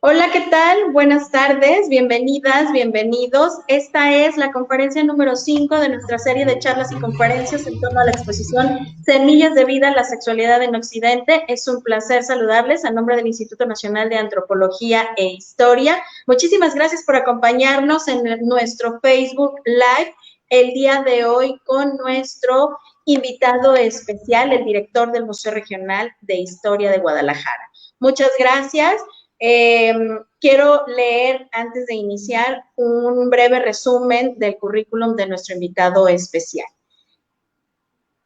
Hola, ¿qué tal? Buenas tardes, bienvenidas, bienvenidos. Esta es la conferencia número 5 de nuestra serie de charlas y conferencias en torno a la exposición Semillas de Vida, la Sexualidad en Occidente. Es un placer saludarles a nombre del Instituto Nacional de Antropología e Historia. Muchísimas gracias por acompañarnos en nuestro Facebook Live el día de hoy con nuestro invitado especial, el director del Museo Regional de Historia de Guadalajara. Muchas gracias. Quiero leer, antes de iniciar, un breve resumen del currículum de nuestro invitado especial.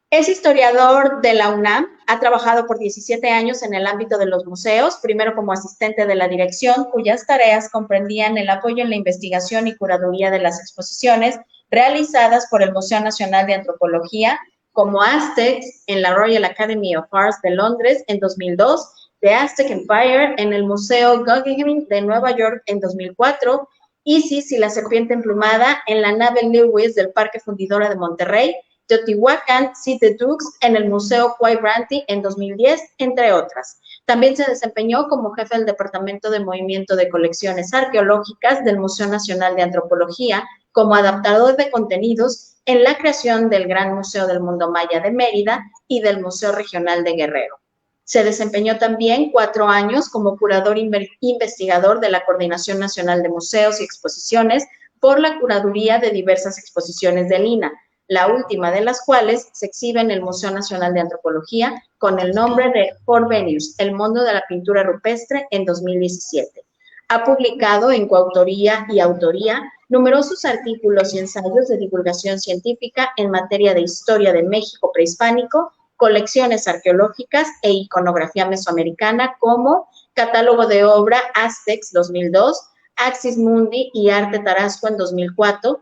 Es historiador de la UNAM, ha trabajado por 17 años en el ámbito de los museos, primero como asistente de la dirección, cuyas tareas comprendían el apoyo en la investigación y curaduría de las exposiciones realizadas por el Museo Nacional de Antropología, como Aztecs en la Royal Academy of Arts de Londres en 2002, The Aztec Empire en el Museo Guggenheim de Nueva York en 2004, Isis y la serpiente emplumada en la nave Lewis del Parque Fundidora de Monterrey, Teotihuacán, City Dukes en el Museo Quay-Branty en 2010, entre otras. También se desempeñó como jefe del Departamento de Movimiento de Colecciones Arqueológicas del Museo Nacional de Antropología, como adaptador de contenidos en la creación del Gran Museo del Mundo Maya de Mérida y del Museo Regional de Guerrero. Se desempeñó también 4 años como curador investigador de la Coordinación Nacional de Museos y Exposiciones por la curaduría de diversas exposiciones del INAH, la última de las cuales se exhibe en el Museo Nacional de Antropología con el nombre de Porvenir, el mundo de la pintura rupestre, en 2017. Ha publicado en coautoría y autoría numerosos artículos y ensayos de divulgación científica en materia de historia de México prehispánico, colecciones arqueológicas e iconografía mesoamericana, como Catálogo de Obra Aztecs 2002, Axis Mundi y Arte Tarasco en 2004,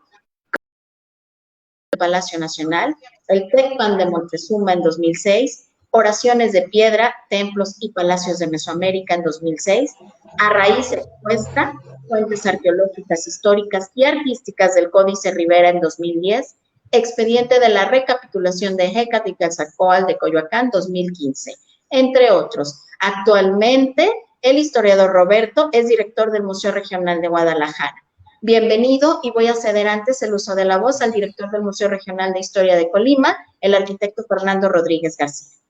Palacio Nacional, el Tecpan de Montezuma en 2006, Oraciones de Piedra, Templos y Palacios de Mesoamérica en 2006, A Raíz Expuesta, Fuentes Arqueológicas, Históricas y Artísticas del Códice Rivera en 2010, Expediente de la Recapitulación de Hécat y Quetzalcóatl de Coyoacán 2015, entre otros. Actualmente, el historiador Roberto es director del Museo Regional de Guadalajara. Bienvenido, y voy a ceder antes el uso de la voz al director del Museo Regional de Historia de Colima, el arquitecto Fernando Rodríguez García.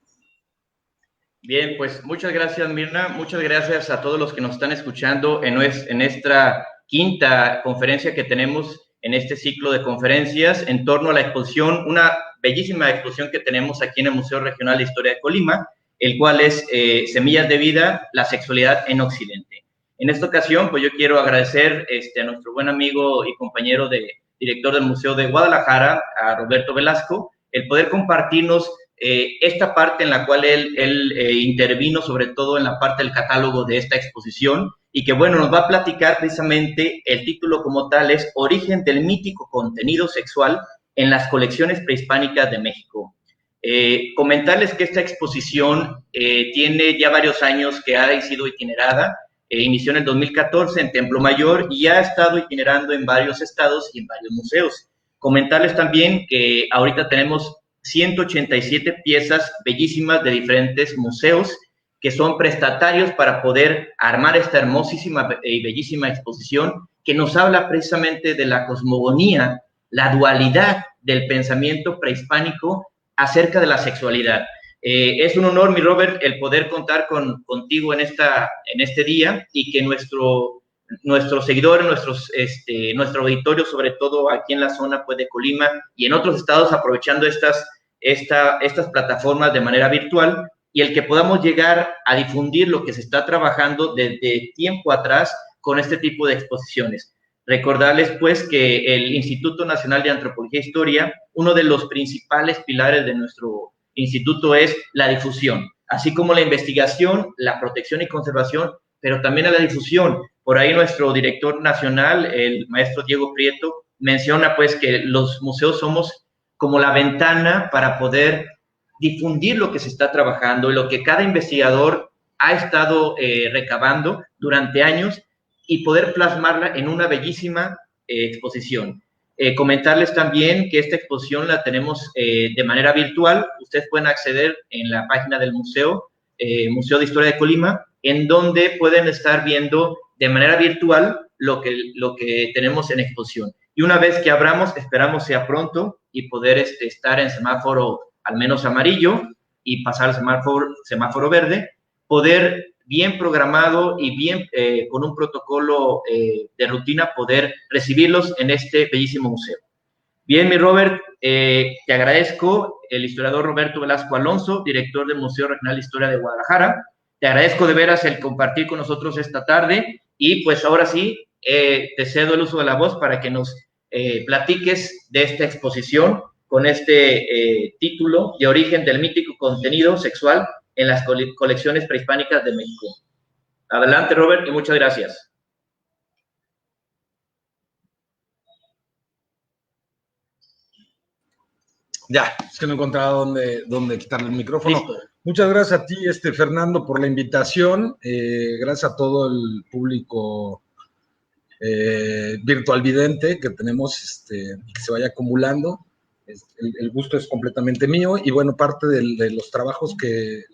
Bien, pues muchas gracias, Mirna. Muchas gracias a todos los que nos están escuchando en esta quinta conferencia que tenemos en este ciclo de conferencias en torno a la exposición, una bellísima exposición que tenemos aquí en el Museo Regional de Historia de Colima, el cual es Semillas de Vida, la Sexualidad en Occidente. En esta ocasión, pues yo quiero agradecer a nuestro buen amigo y compañero director del Museo de Guadalajara, a Roberto Velasco, el poder compartirnos esta parte en la cual él intervino, sobre todo en la parte del catálogo de esta exposición, y que, bueno, nos va a platicar precisamente, el título como tal es Origen del mítico contenido sexual en las colecciones prehispánicas de México. Comentarles que esta exposición tiene ya varios años que ha sido itinerada, inició en el 2014 en Templo Mayor y ha estado itinerando en varios estados y en varios museos. Comentarles también que ahorita tenemos 187 piezas bellísimas de diferentes museos que son prestatarios para poder armar esta hermosísima y bellísima exposición que nos habla precisamente de la cosmogonía, la dualidad del pensamiento prehispánico acerca de la sexualidad. Es un honor, mi Robert, el poder contar contigo en este día, y que nuestros seguidores, nuestro auditorio, sobre todo aquí en la zona pues, de Colima y en otros estados, aprovechando estas plataformas de manera virtual, y el que podamos llegar a difundir lo que se está trabajando desde tiempo atrás con este tipo de exposiciones. Recordarles pues que el Instituto Nacional de Antropología e Historia, uno de los principales pilares de nuestro instituto es la difusión, así como la investigación, la protección y conservación, pero también a la difusión. Por ahí nuestro director nacional, el maestro Diego Prieto, menciona pues que los museos somos como la ventana para poder difundir lo que se está trabajando y lo que cada investigador ha estado recabando durante años, y poder plasmarla en una bellísima exposición. Comentarles también que esta exposición la tenemos de manera virtual. Ustedes pueden acceder en la página del Museo de Historia de Colima, en donde pueden estar viendo de manera virtual lo que tenemos en exposición. Y una vez que abramos, esperamos sea pronto y poder estar en semáforo al menos amarillo y pasar al semáforo verde, poder bien programado y bien con un protocolo de rutina poder recibirlos en este bellísimo museo. Bien, mi Robert, te agradezco, el historiador Roberto Velasco Alonso, director del Museo Regional de Historia de Guadalajara. Te agradezco de veras el compartir con nosotros esta tarde y pues ahora sí, te cedo el uso de la voz para que nos platiques de esta exposición con este título de origen del mítico contenido sexual en las colecciones prehispánicas de México. Adelante, Robert, y muchas gracias. Ya, es que no encontraba dónde quitarle el micrófono. Listo. Muchas gracias a ti, Fernando, por la invitación. Gracias a todo el público virtual vidente que tenemos, que se vaya acumulando. El gusto es completamente mío y bueno, parte de los trabajos de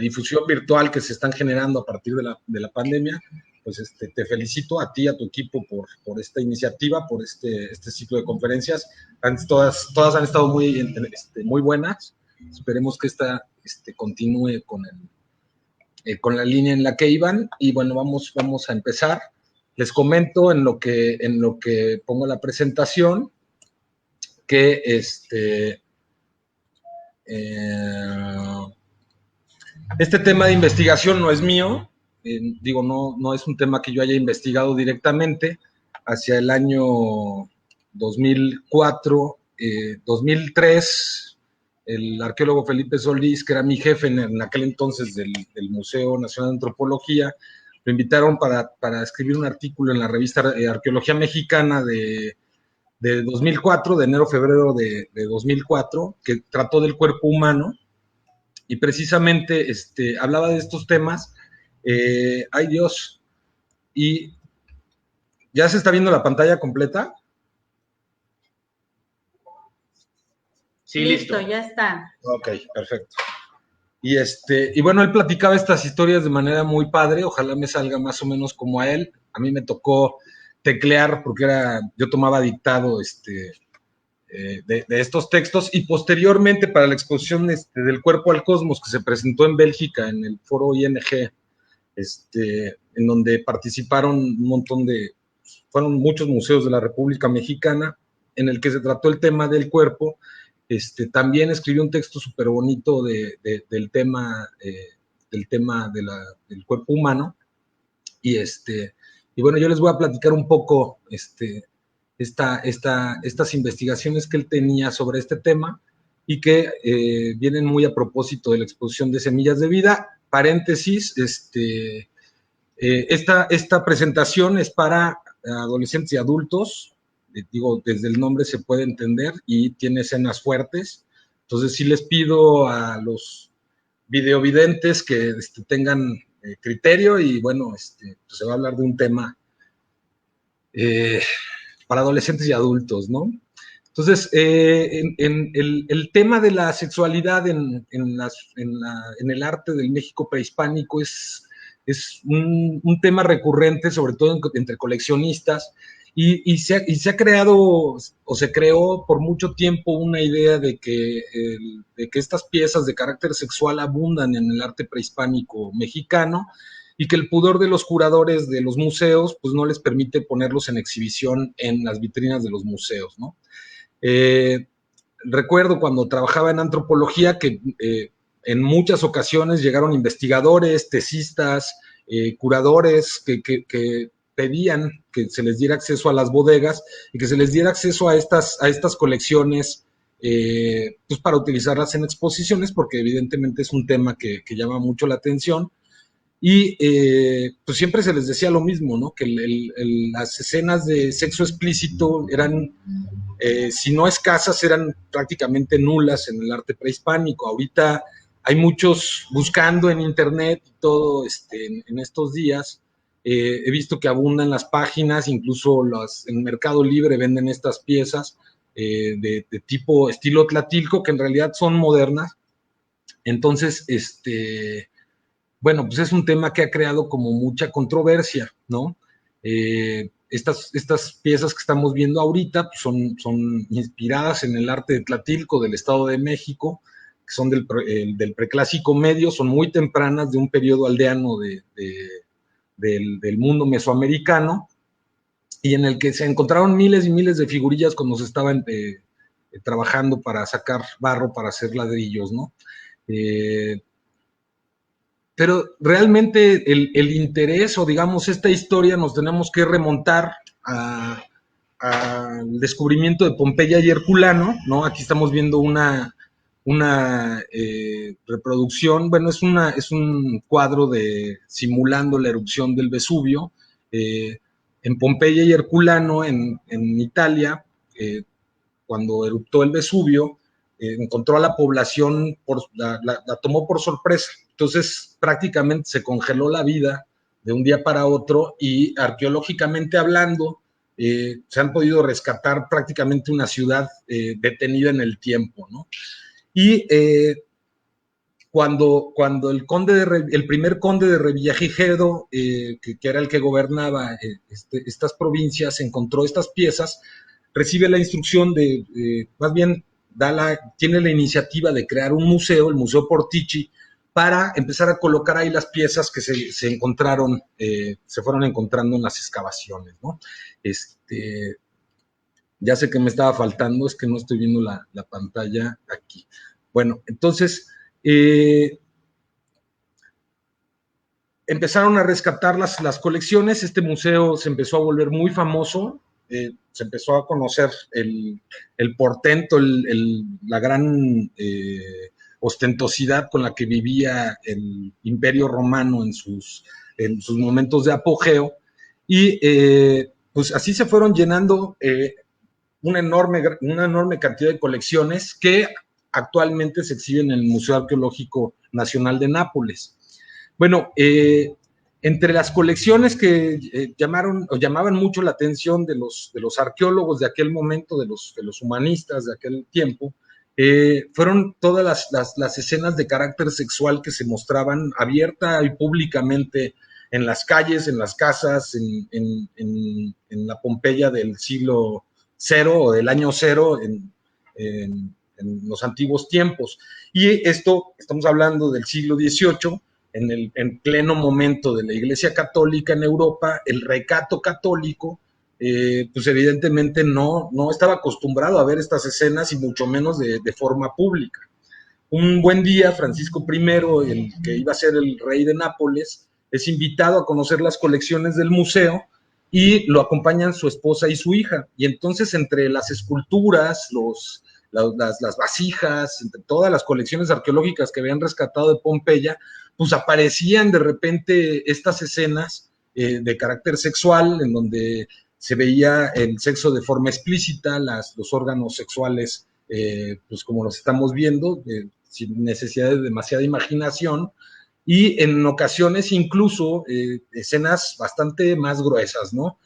difusión virtual que se están generando a partir de la pandemia, pues te felicito a ti, a tu equipo por esta iniciativa, por este ciclo de conferencias. Todas han estado muy buenas. Esperemos que esta continúe con la línea en la que iban y bueno, vamos a empezar. Les comento en lo que pongo la presentación que este tema de investigación no es mío, no es un tema que yo haya investigado directamente. Hacia el año 2004, 2003, el arqueólogo Felipe Solís, que era mi jefe en aquel entonces del Museo Nacional de Antropología, lo invitaron para escribir un artículo en la revista Arqueología Mexicana de 2004, de enero-febrero de 2004, que trató del cuerpo humano y precisamente hablaba de estos temas. ¡Ay, Dios! Y ¿ya se está viendo la pantalla completa? Sí, listo. Ya está. Ok, perfecto. Y bueno, él platicaba estas historias de manera muy padre, ojalá me salga más o menos como a él. A mí me tocó teclear porque yo tomaba dictado de estos textos y posteriormente para la exposición del cuerpo al cosmos que se presentó en Bélgica en el foro ING, en donde participaron fueron muchos museos de la República Mexicana, en el que se trató el tema del cuerpo. También escribió un texto súper bonito del tema del cuerpo humano y bueno, yo les voy a platicar un poco estas investigaciones que él tenía sobre este tema y que vienen muy a propósito de la exposición de Semillas de Vida. Paréntesis, esta presentación es para adolescentes y adultos, desde el nombre se puede entender, y tiene escenas fuertes. Entonces sí les pido a los videovidentes que tengan criterio y bueno, pues se va a hablar de un tema para adolescentes y adultos, ¿no? Entonces, el tema de la sexualidad en el arte del México prehispánico es un tema recurrente, sobre todo entre coleccionistas, y se ha creado o se creó por mucho tiempo una idea de que estas piezas de carácter sexual abundan en el arte prehispánico mexicano y que el pudor de los curadores de los museos pues no les permite ponerlos en exhibición en las vitrinas de los museos, ¿no? Recuerdo cuando trabajaba en antropología que en muchas ocasiones llegaron investigadores, tesistas, curadores que pedían que se les diera acceso a las bodegas y que se les diera acceso a estas colecciones pues para utilizarlas en exposiciones, porque evidentemente es un tema que llama mucho la atención. Y pues siempre se les decía lo mismo, ¿no? Que las escenas de sexo explícito eran, si no escasas, eran prácticamente nulas en el arte prehispánico. Ahorita hay muchos buscando en internet y todo en estos días. He visto que abundan las páginas, incluso en Mercado Libre venden estas piezas de tipo estilo Tlatilco, que en realidad son modernas. Entonces, bueno, pues es un tema que ha creado como mucha controversia, ¿no? Estas piezas que estamos viendo ahorita pues son inspiradas en el arte de Tlatilco del Estado de México, que son del preclásico medio, son muy tempranas, de un periodo aldeano del mundo mesoamericano, y en el que se encontraron miles y miles de figurillas cuando se estaban trabajando para sacar barro para hacer ladrillos, ¿no? Pero realmente el interés, o digamos, esta historia nos tenemos que remontar al descubrimiento de Pompeya y Herculano, ¿no? Aquí estamos viendo una reproducción, bueno, es un cuadro simulando la erupción del Vesubio, en Pompeya y Herculano, en Italia, cuando eruptó el Vesubio, encontró a la población, la tomó por sorpresa. Entonces, prácticamente se congeló la vida de un día para otro, y arqueológicamente hablando, se han podido rescatar prácticamente una ciudad detenida en el tiempo, ¿no? Y cuando el primer conde de Revillagigedo, que era el que gobernaba estas provincias, encontró estas piezas, recibe la instrucción más bien tiene la iniciativa de crear un museo, el Museo Portici, para empezar a colocar ahí las piezas que se encontraron, se fueron encontrando en las excavaciones, ¿no? Ya sé que me estaba faltando, es que no estoy viendo la pantalla aquí. Bueno, entonces empezaron a rescatar las colecciones, este museo se empezó a volver muy famoso, se empezó a conocer el portento, la gran ostentosidad con la que vivía el Imperio Romano en sus momentos de apogeo, y pues así se fueron llenando una enorme cantidad de colecciones que actualmente se exhiben en el Museo Arqueológico Nacional de Nápoles. Bueno, entre las colecciones que llamaban mucho la atención de los arqueólogos de aquel momento, de los humanistas de aquel tiempo, fueron todas las escenas de carácter sexual que se mostraban abierta y públicamente en las calles, en las casas, en la Pompeya del siglo cero o del año cero, en los antiguos tiempos. Y esto, estamos hablando del siglo XVIII, en pleno momento de la Iglesia Católica en Europa, el recato católico, pues evidentemente no estaba acostumbrado a ver estas escenas, y mucho menos de forma pública. Un buen día, Francisco I, el que iba a ser el rey de Nápoles, es invitado a conocer las colecciones del museo, y lo acompañan su esposa y su hija. Y entonces, entre las esculturas, las vasijas, entre todas las colecciones arqueológicas que habían rescatado de Pompeya, pues aparecían de repente estas escenas de carácter sexual, en donde se veía el sexo de forma explícita, los órganos sexuales, pues como los estamos viendo, sin necesidad de demasiada imaginación, y en ocasiones incluso escenas bastante más gruesas, ¿no?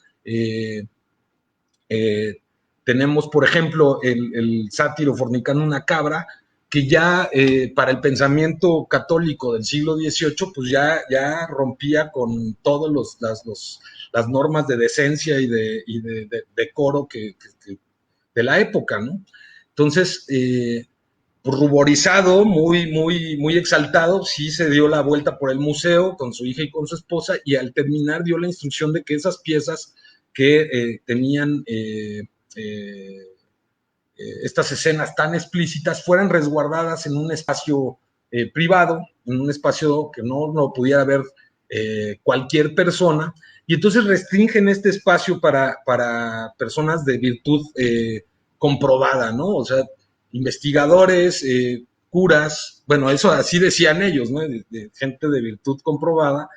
Tenemos, por ejemplo, el sátiro fornicando una cabra, que ya para el pensamiento católico del siglo XVIII, pues ya rompía con todas las normas de decencia y de decoro de la época, ¿no? Entonces, ruborizado, muy exaltado, sí se dio la vuelta por el museo con su hija y con su esposa, y al terminar dio la instrucción de que esas piezas que tenían estas escenas tan explícitas fueran resguardadas en un espacio privado, en un espacio que no lo pudiera ver cualquier persona, y entonces restringen este espacio para personas de virtud comprobada, ¿no? O sea, investigadores, curas, bueno, eso así decían ellos, ¿no? De gente de virtud comprobada,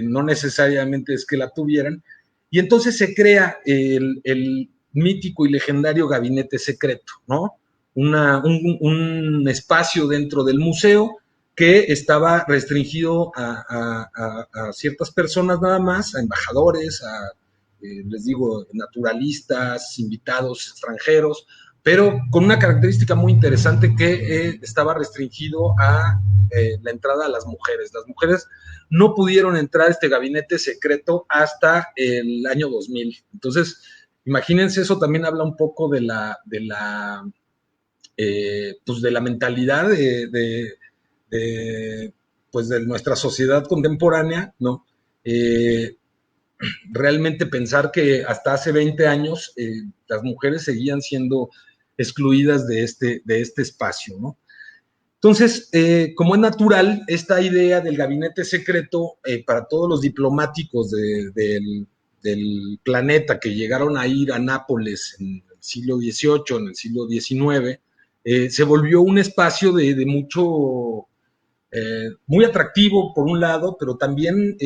no necesariamente es que la tuvieran, y entonces se crea el mítico y legendario gabinete secreto, ¿no? Un espacio dentro del museo que estaba restringido a ciertas personas nada más, a embajadores, les digo, naturalistas, invitados extranjeros, pero con una característica muy interesante que estaba restringido a la entrada a las mujeres. Las mujeres no pudieron entrar a este gabinete secreto hasta el año 2000. Entonces, imagínense, eso también habla un poco de la mentalidad pues de nuestra sociedad contemporánea, ¿no? Realmente pensar que hasta hace 20 años las mujeres seguían siendo excluidas de este espacio, ¿no? Entonces, como es natural, esta idea del gabinete secreto para todos los diplomáticos del planeta que llegaron a ir a Nápoles en el siglo XVIII, en el siglo XIX, se volvió un espacio de mucho, muy atractivo por un lado, pero también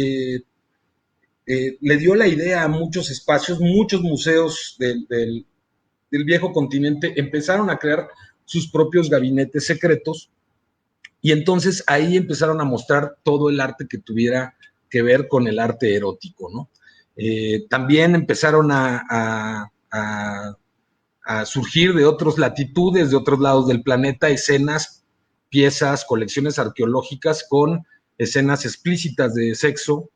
le dio la idea a muchos espacios, muchos museos del viejo continente empezaron a crear sus propios gabinetes secretos, y entonces ahí empezaron a mostrar todo el arte que tuviera que ver con el arte erótico, ¿no? También empezaron a surgir de otras latitudes, de otros lados del planeta, escenas, piezas, colecciones arqueológicas con escenas explícitas de sexo.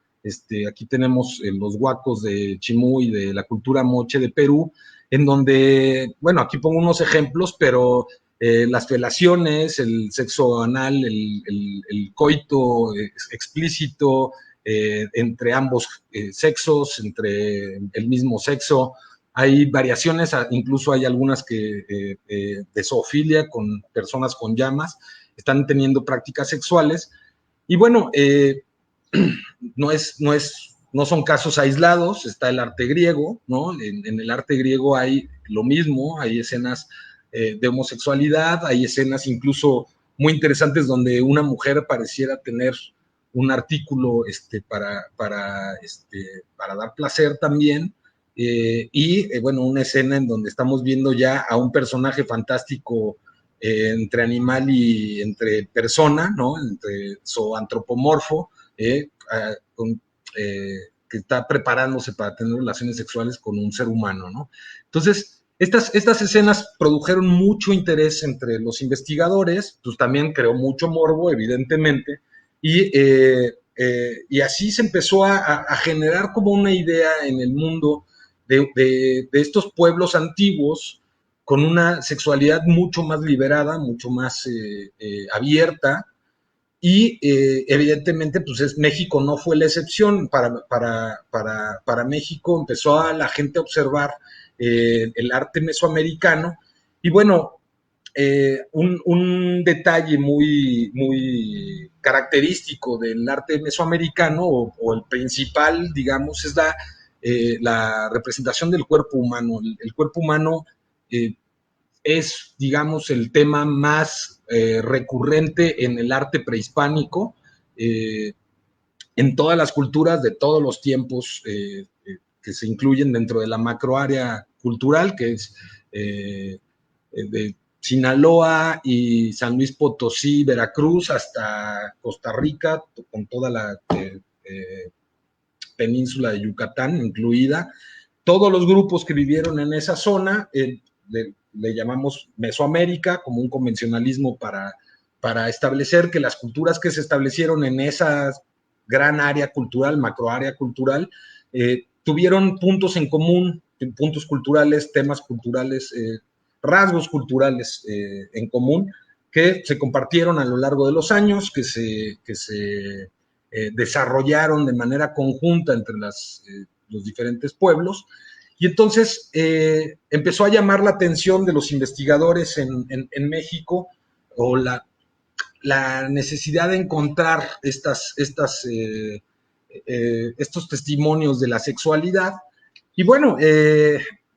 Aquí tenemos los huacos de Chimú y de la cultura moche de Perú, en donde, bueno, aquí pongo unos ejemplos, pero las felaciones, el sexo anal, el coito explícito entre ambos sexos, entre el mismo sexo. Hay variaciones, incluso hay algunas que de zoofilia con personas con llamas, están teniendo prácticas sexuales. Y bueno, no son casos aislados, está el arte griego, ¿no? En el arte griego hay lo mismo, hay escenas de homosexualidad, hay escenas incluso muy interesantes donde una mujer pareciera tener un artículo para dar placer también, bueno, una escena en donde estamos viendo ya a un personaje fantástico entre animal y entre persona, ¿no? Entre zoantropomorfo, que está preparándose para tener relaciones sexuales con un ser humano, ¿no? Entonces, estas escenas produjeron mucho interés entre los investigadores, pues también creó mucho morbo, evidentemente, y así se empezó a generar como una idea en el mundo de estos pueblos antiguos con una sexualidad mucho más liberada, mucho más abierta, y evidentemente pues México no fue la excepción. Para México empezó a la gente a observar el arte mesoamericano, y bueno, un detalle muy característico del arte mesoamericano, o el principal, digamos, es la representación del cuerpo humano. El cuerpo humano es, digamos, el tema más recurrente en el arte prehispánico, en todas las culturas de todos los tiempos que se incluyen dentro de la macroárea cultural, que es de Sinaloa y San Luis Potosí, Veracruz, hasta Costa Rica, con toda la península de Yucatán incluida. Todos los grupos que vivieron en esa zona, le llamamos Mesoamérica, como un convencionalismo para establecer que las culturas que se establecieron en esa gran área cultural, macroárea cultural, tuvieron puntos en común, puntos culturales, temas culturales, rasgos culturales en común, que se compartieron a lo largo de los años, que se desarrollaron de manera conjunta entre los diferentes pueblos. Y entonces empezó a llamar la atención de los investigadores en México, o la necesidad de encontrar estos testimonios de la sexualidad. Y bueno,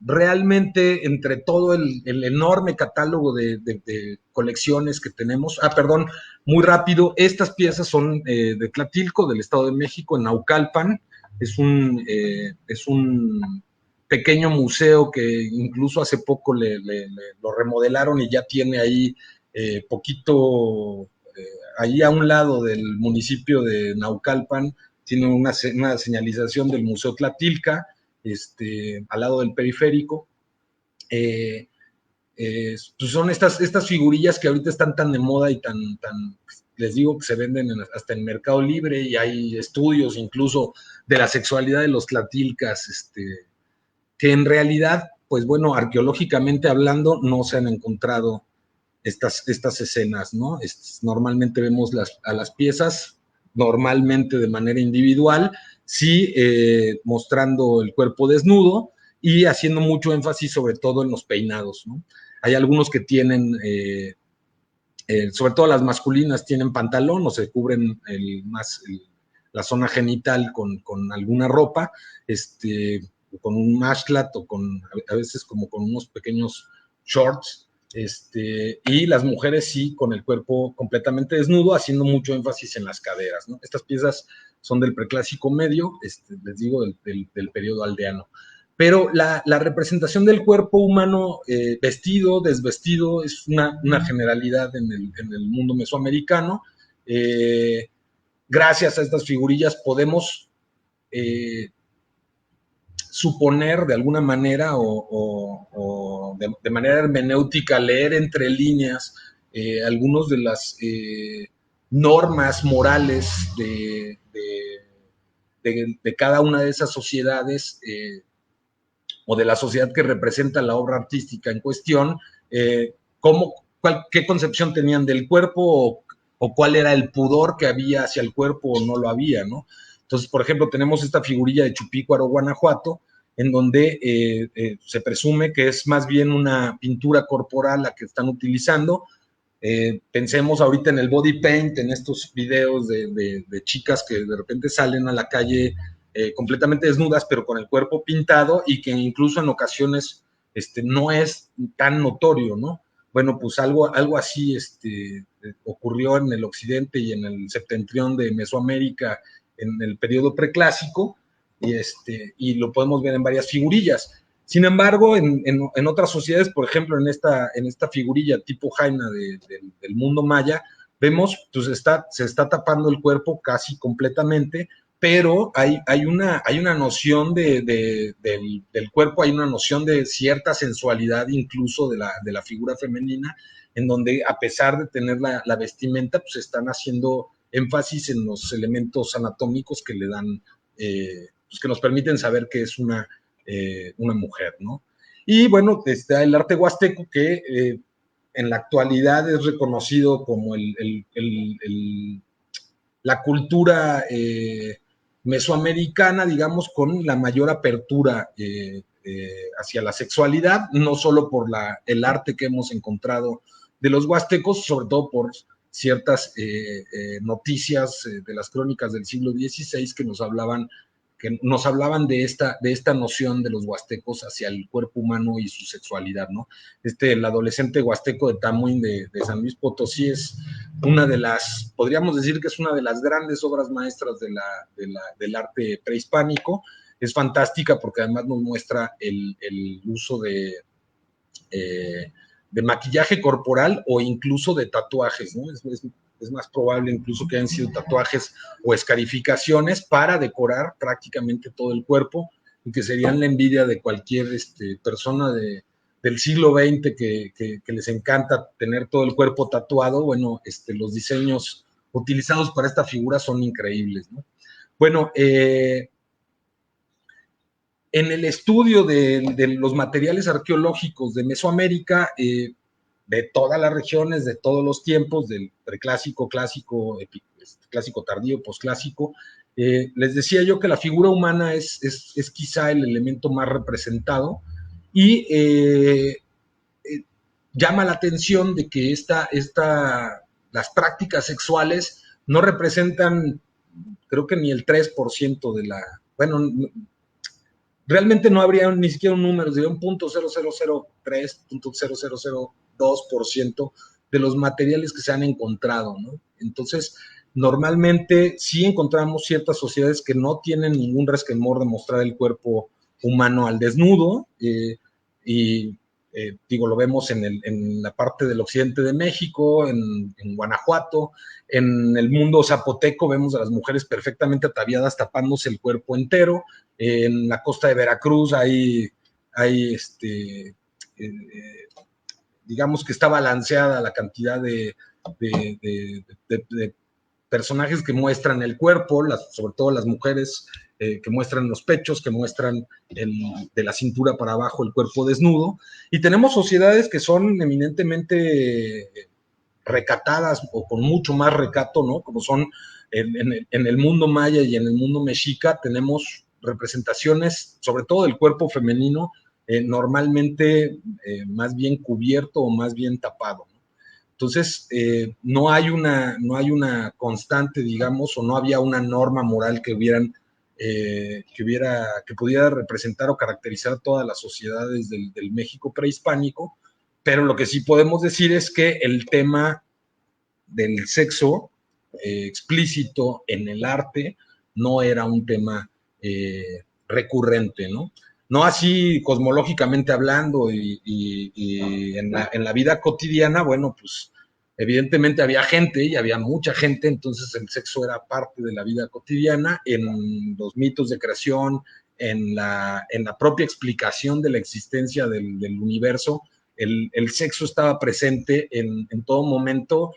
realmente entre todo el enorme catálogo de colecciones que tenemos, perdón, muy rápido, estas piezas son de Tlatilco, del Estado de México, en Naucalpan. Es un pequeño museo que incluso hace poco lo remodelaron y ya tiene ahí poquito, ahí a un lado del municipio de Naucalpan, tiene una señalización del Museo Tlatilca, al lado del periférico. pues son estas figurillas que ahorita están tan de moda y tan les digo que se venden hasta en Mercado Libre, y hay estudios incluso de la sexualidad de los tlatilcas, que en realidad, pues bueno, arqueológicamente hablando, no se han encontrado estas escenas, ¿no? Normalmente vemos a las piezas, normalmente de manera individual, sí mostrando el cuerpo desnudo y haciendo mucho énfasis sobre todo en los peinados, ¿no? Hay algunos que tienen, sobre todo las masculinas, tienen pantalón o se cubren la zona genital con alguna ropa, con un mashclat o a veces como con unos pequeños shorts, y las mujeres sí con el cuerpo completamente desnudo, haciendo mucho énfasis en las caderas, ¿no? Estas piezas son del preclásico medio, les digo, del periodo aldeano. Pero la representación del cuerpo humano, vestido, desvestido, es una generalidad en el mundo mesoamericano. Gracias a estas figurillas podemos suponer de alguna manera o de manera hermenéutica, leer entre líneas algunos de las normas morales de cada una de esas sociedades, o de la sociedad que representa la obra artística en cuestión, qué concepción tenían del cuerpo, o cuál era el pudor que había hacia el cuerpo o no lo había, ¿no? Entonces, por ejemplo, tenemos esta figurilla de Chupícuaro, Guanajuato, en donde se presume que es más bien una pintura corporal la que están utilizando. Pensemos ahorita en el body paint, en estos videos de chicas que de repente salen a la calle completamente desnudas, pero con el cuerpo pintado, y que incluso en ocasiones no es tan notorio, ¿no? Bueno, pues algo así ocurrió en el occidente y en el septentrión de Mesoamérica en el periodo preclásico, y lo podemos ver en varias figurillas. Sin embargo, en otras sociedades, por ejemplo, en esta figurilla tipo Jaina del mundo maya, vemos, pues se está tapando el cuerpo casi completamente, pero hay una noción del cuerpo, hay una noción de cierta sensualidad incluso de la figura femenina, en donde a pesar de tener la vestimenta, pues están haciendo énfasis en los elementos anatómicos que le dan, pues que nos permiten saber que es una mujer, ¿no? Y bueno, está el arte huasteco, que en la actualidad es reconocido como la cultura mesoamericana, digamos, con la mayor apertura hacia la sexualidad, no solo por el arte que hemos encontrado de los huastecos, sobre todo por ciertas noticias de las crónicas del siglo XVI que nos hablaban de esta noción de los huastecos hacia el cuerpo humano y su sexualidad, ¿no? El adolescente huasteco de Tamuín de San Luis Potosí es podríamos decir que es una de las grandes obras maestras del arte prehispánico. Es fantástica porque además nos muestra el uso de maquillaje corporal o incluso de tatuajes, ¿no? Es más probable incluso que hayan sido tatuajes o escarificaciones para decorar prácticamente todo el cuerpo, y que serían la envidia de cualquier persona del siglo XX que les encanta tener todo el cuerpo tatuado. Bueno, los diseños utilizados para esta figura son increíbles, ¿no? Bueno, en el estudio de los materiales arqueológicos de Mesoamérica, de todas las regiones, de todos los tiempos, del preclásico, clásico, clásico tardío, posclásico, les decía yo que la figura humana es quizá el elemento más representado, y llama la atención de que las prácticas sexuales no representan, creo que ni el 3% de bueno, realmente no habría ni siquiera un número, sería un 0.0003, 0.0002% de los materiales que se han encontrado, ¿no? Entonces, normalmente sí encontramos ciertas sociedades que no tienen ningún resquemor de mostrar el cuerpo humano al desnudo, lo vemos en la parte del occidente de México, en Guanajuato. En el mundo zapoteco vemos a las mujeres perfectamente ataviadas, tapándose el cuerpo entero. En la costa de Veracruz hay digamos que está balanceada la cantidad de personajes que muestran el cuerpo, sobre todo las mujeres que muestran los pechos, que muestran de la cintura para abajo el cuerpo desnudo, y tenemos sociedades que son eminentemente recatadas o con mucho más recato, ¿no? Como son en el mundo maya y en el mundo mexica, tenemos representaciones, sobre todo del cuerpo femenino, normalmente más bien cubierto o más bien tapado, ¿no? Entonces, no hay una constante, digamos, o no había una norma moral que pudiera representar o caracterizar todas las sociedades del México prehispánico, pero lo que sí podemos decir es que el tema del sexo explícito en el arte no era un tema recurrente, ¿no? No así cosmológicamente hablando y en la vida cotidiana, bueno, pues evidentemente había gente y había mucha gente, entonces el sexo era parte de la vida cotidiana, en los mitos de creación, en la propia explicación de la existencia del universo, el sexo estaba presente en todo momento,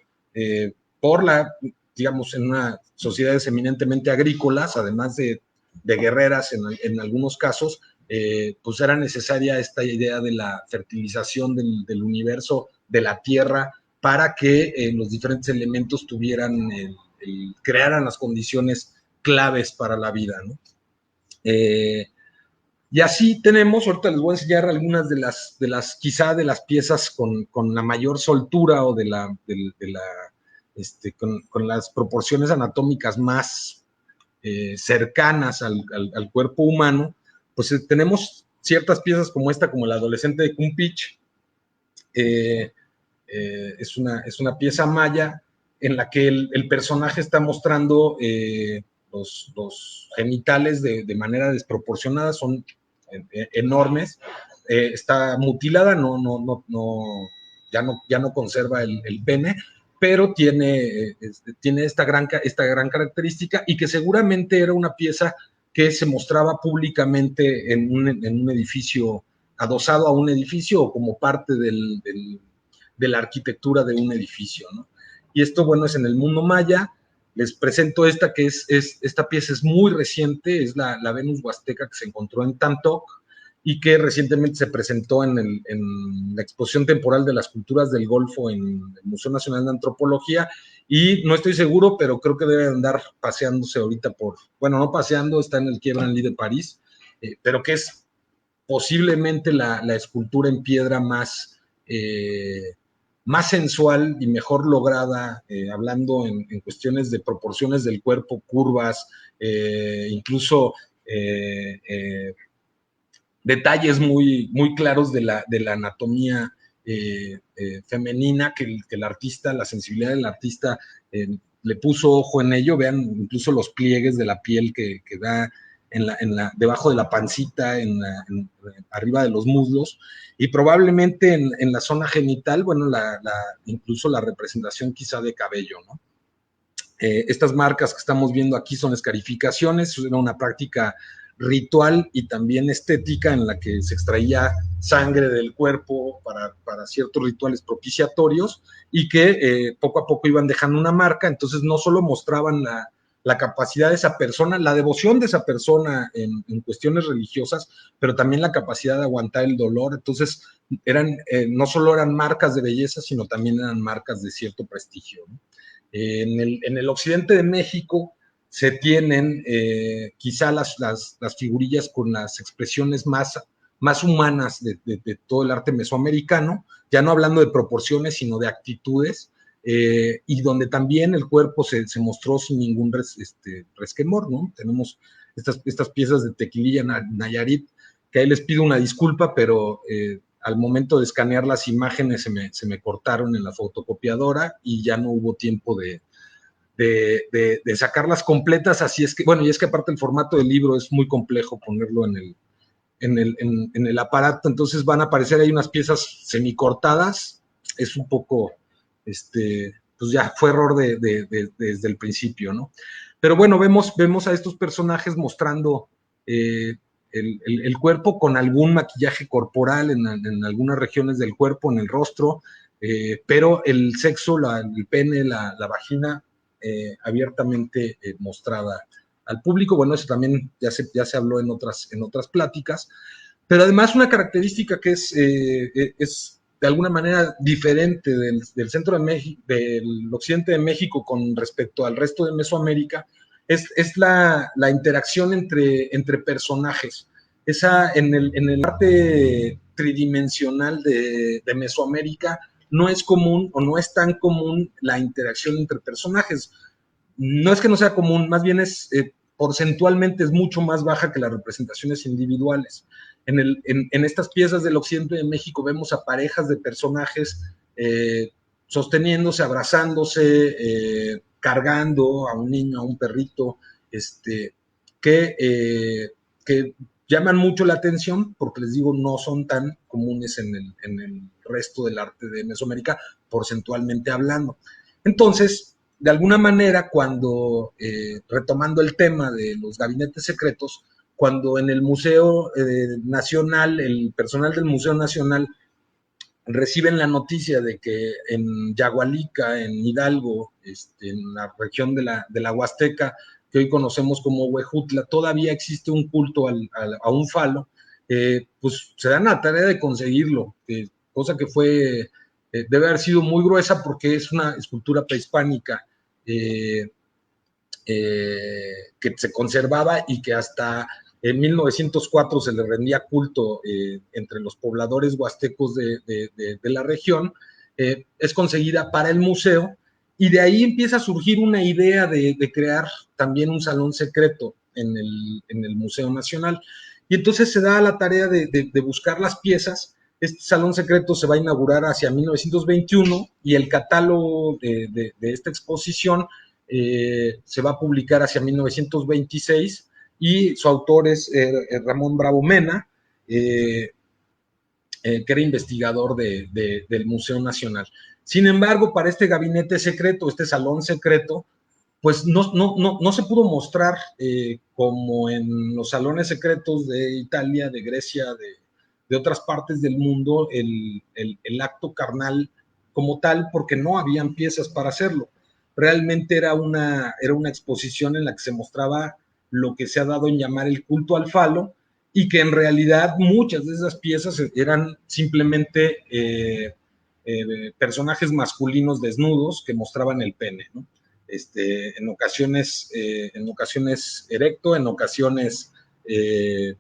digamos, en unas sociedades eminentemente agrícolas, además de guerreras en algunos casos, pues era necesaria esta idea de la fertilización del universo, de la tierra, para que los diferentes elementos crearan las condiciones claves para la vida, ¿no? Y así tenemos, ahorita les voy a enseñar algunas quizá de las piezas con la mayor soltura o con las proporciones anatómicas más cercanas al cuerpo humano. Pues tenemos ciertas piezas como esta, como el adolescente de Cumpich. Es una pieza maya en la que el personaje está mostrando los genitales de manera desproporcionada, son enormes, está mutilada, ya no conserva el pene, pero tiene esta gran característica, y que seguramente era una pieza que se mostraba públicamente en un edificio, adosado a un edificio o como parte de la arquitectura de un edificio, ¿no? Y esto, bueno, es en el mundo maya. Les presento esta, que esta pieza es muy reciente, es la Venus Huasteca, que se encontró en Tantoc y que recientemente se presentó en la exposición temporal de las culturas del Golfo en el Museo Nacional de Antropología, y no estoy seguro, pero creo que debe andar paseándose ahorita bueno, no paseando, está en el Quai Branly de París, pero que es posiblemente la escultura en piedra más sensual y mejor lograda, hablando en cuestiones de proporciones del cuerpo, curvas, incluso detalles muy, muy claros de la anatomía femenina, que el artista, la sensibilidad del artista le puso ojo en ello. Vean incluso los pliegues de la piel que da debajo de la pancita, arriba de los muslos, y probablemente en la zona genital, bueno, incluso la representación quizá de cabello, ¿no? Estas marcas que estamos viendo aquí son escarificaciones, era una práctica ritual y también estética en la que se extraía sangre del cuerpo para ciertos rituales propiciatorios, y que poco a poco iban dejando una marca. Entonces no solo mostraban la capacidad de esa persona, la devoción de esa persona en cuestiones religiosas, pero también la capacidad de aguantar el dolor. Entonces no solo eran marcas de belleza, sino también eran marcas de cierto prestigio, ¿no? En el occidente de México se tienen quizá las figurillas con las expresiones más humanas de todo el arte mesoamericano, ya no hablando de proporciones, sino de actitudes, y donde también el cuerpo se mostró sin ningún resquemor, ¿no? Tenemos estas piezas de Tequililla Nayarit, que ahí les pido una disculpa, pero al momento de escanear las imágenes se me cortaron en la fotocopiadora y ya no hubo tiempo de sacarlas completas. Así es que, bueno, y es que aparte el formato del libro es muy complejo ponerlo en el aparato, entonces van a aparecer ahí unas piezas semicortadas. Es un poco, pues ya fue error desde el principio, ¿no? Pero bueno, vemos a estos personajes mostrando el cuerpo con algún maquillaje corporal en algunas regiones del cuerpo, en el rostro, pero el sexo, el pene, la vagina, abiertamente mostrada al público. Bueno, eso también ya se habló en otras pláticas, pero además una característica que es de alguna manera diferente del centro de México, del occidente de México con respecto al resto de Mesoamérica, es la interacción entre personajes. En el arte tridimensional de Mesoamérica no es común o no es tan común la interacción entre personajes. No es que no sea común, más bien porcentualmente es mucho más baja que las representaciones individuales. En estas piezas del occidente de México vemos a parejas de personajes sosteniéndose, abrazándose, cargando a un niño, a un perrito, que llaman mucho la atención, porque les digo, no son tan comunes en el resto del arte de Mesoamérica, porcentualmente hablando. Entonces, de alguna manera, cuando, retomando el tema de los gabinetes secretos, cuando en el Museo Nacional, el personal del Museo Nacional reciben la noticia de que en Yagualica, en Hidalgo, en la región de la Huasteca, que hoy conocemos como Huejutla, todavía existe un culto a un falo, pues se dan la tarea de conseguirlo, cosa que debe haber sido muy gruesa porque es una escultura prehispánica que se conservaba y que hasta en 1904 se le rendía culto entre los pobladores huastecos de la región. Es conseguida para el museo y de ahí empieza a surgir una idea de crear también un salón secreto en el Museo Nacional. Y entonces se da la tarea de buscar las piezas. Este salón secreto se va a inaugurar hacia 1921 y el catálogo de esta exposición se va a publicar hacia 1926 y su autor es Ramón Bravo Mena, que era investigador del Museo Nacional. Sin embargo, para este gabinete secreto, este salón secreto, pues no se pudo mostrar como en los salones secretos de Italia, de Grecia, de otras partes del mundo, el acto carnal como tal, porque no habían piezas para hacerlo. Realmente era una exposición en la que se mostraba lo que se ha dado en llamar el culto al falo, y que en realidad muchas de esas piezas eran simplemente personajes masculinos desnudos que mostraban el pene, ¿no? En ocasiones erecto, en ocasiones en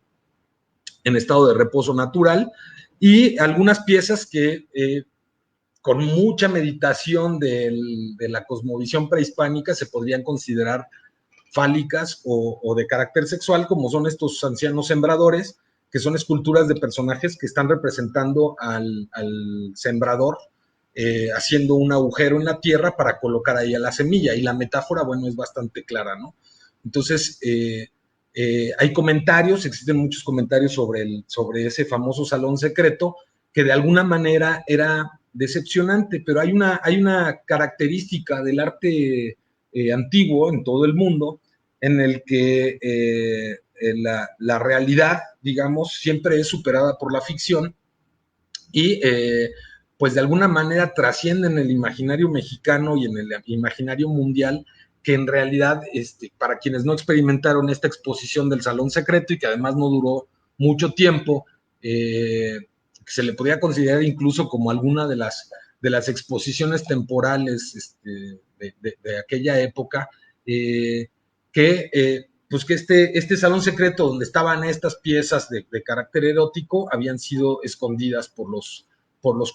estado de reposo natural, y algunas piezas que con mucha meditación de la cosmovisión prehispánica se podrían considerar fálicas o de carácter sexual, como son estos ancianos sembradores, que son esculturas de personajes que están representando al sembrador haciendo un agujero en la tierra para colocar ahí a la semilla, y la metáfora, bueno, es bastante clara, ¿no? Entonces, hay comentarios, existen muchos comentarios sobre ese famoso salón secreto, que de alguna manera era decepcionante, pero hay una característica del arte antiguo en todo el mundo, en el que la realidad, digamos, siempre es superada por la ficción, y pues de alguna manera trascienden el imaginario mexicano y en el imaginario mundial, que en realidad, para quienes no experimentaron esta exposición del Salón Secreto, y que además no duró mucho tiempo, se le podría considerar incluso como alguna de las exposiciones temporales de aquella época, pues que este salón secreto donde estaban estas piezas de carácter erótico habían sido escondidas por los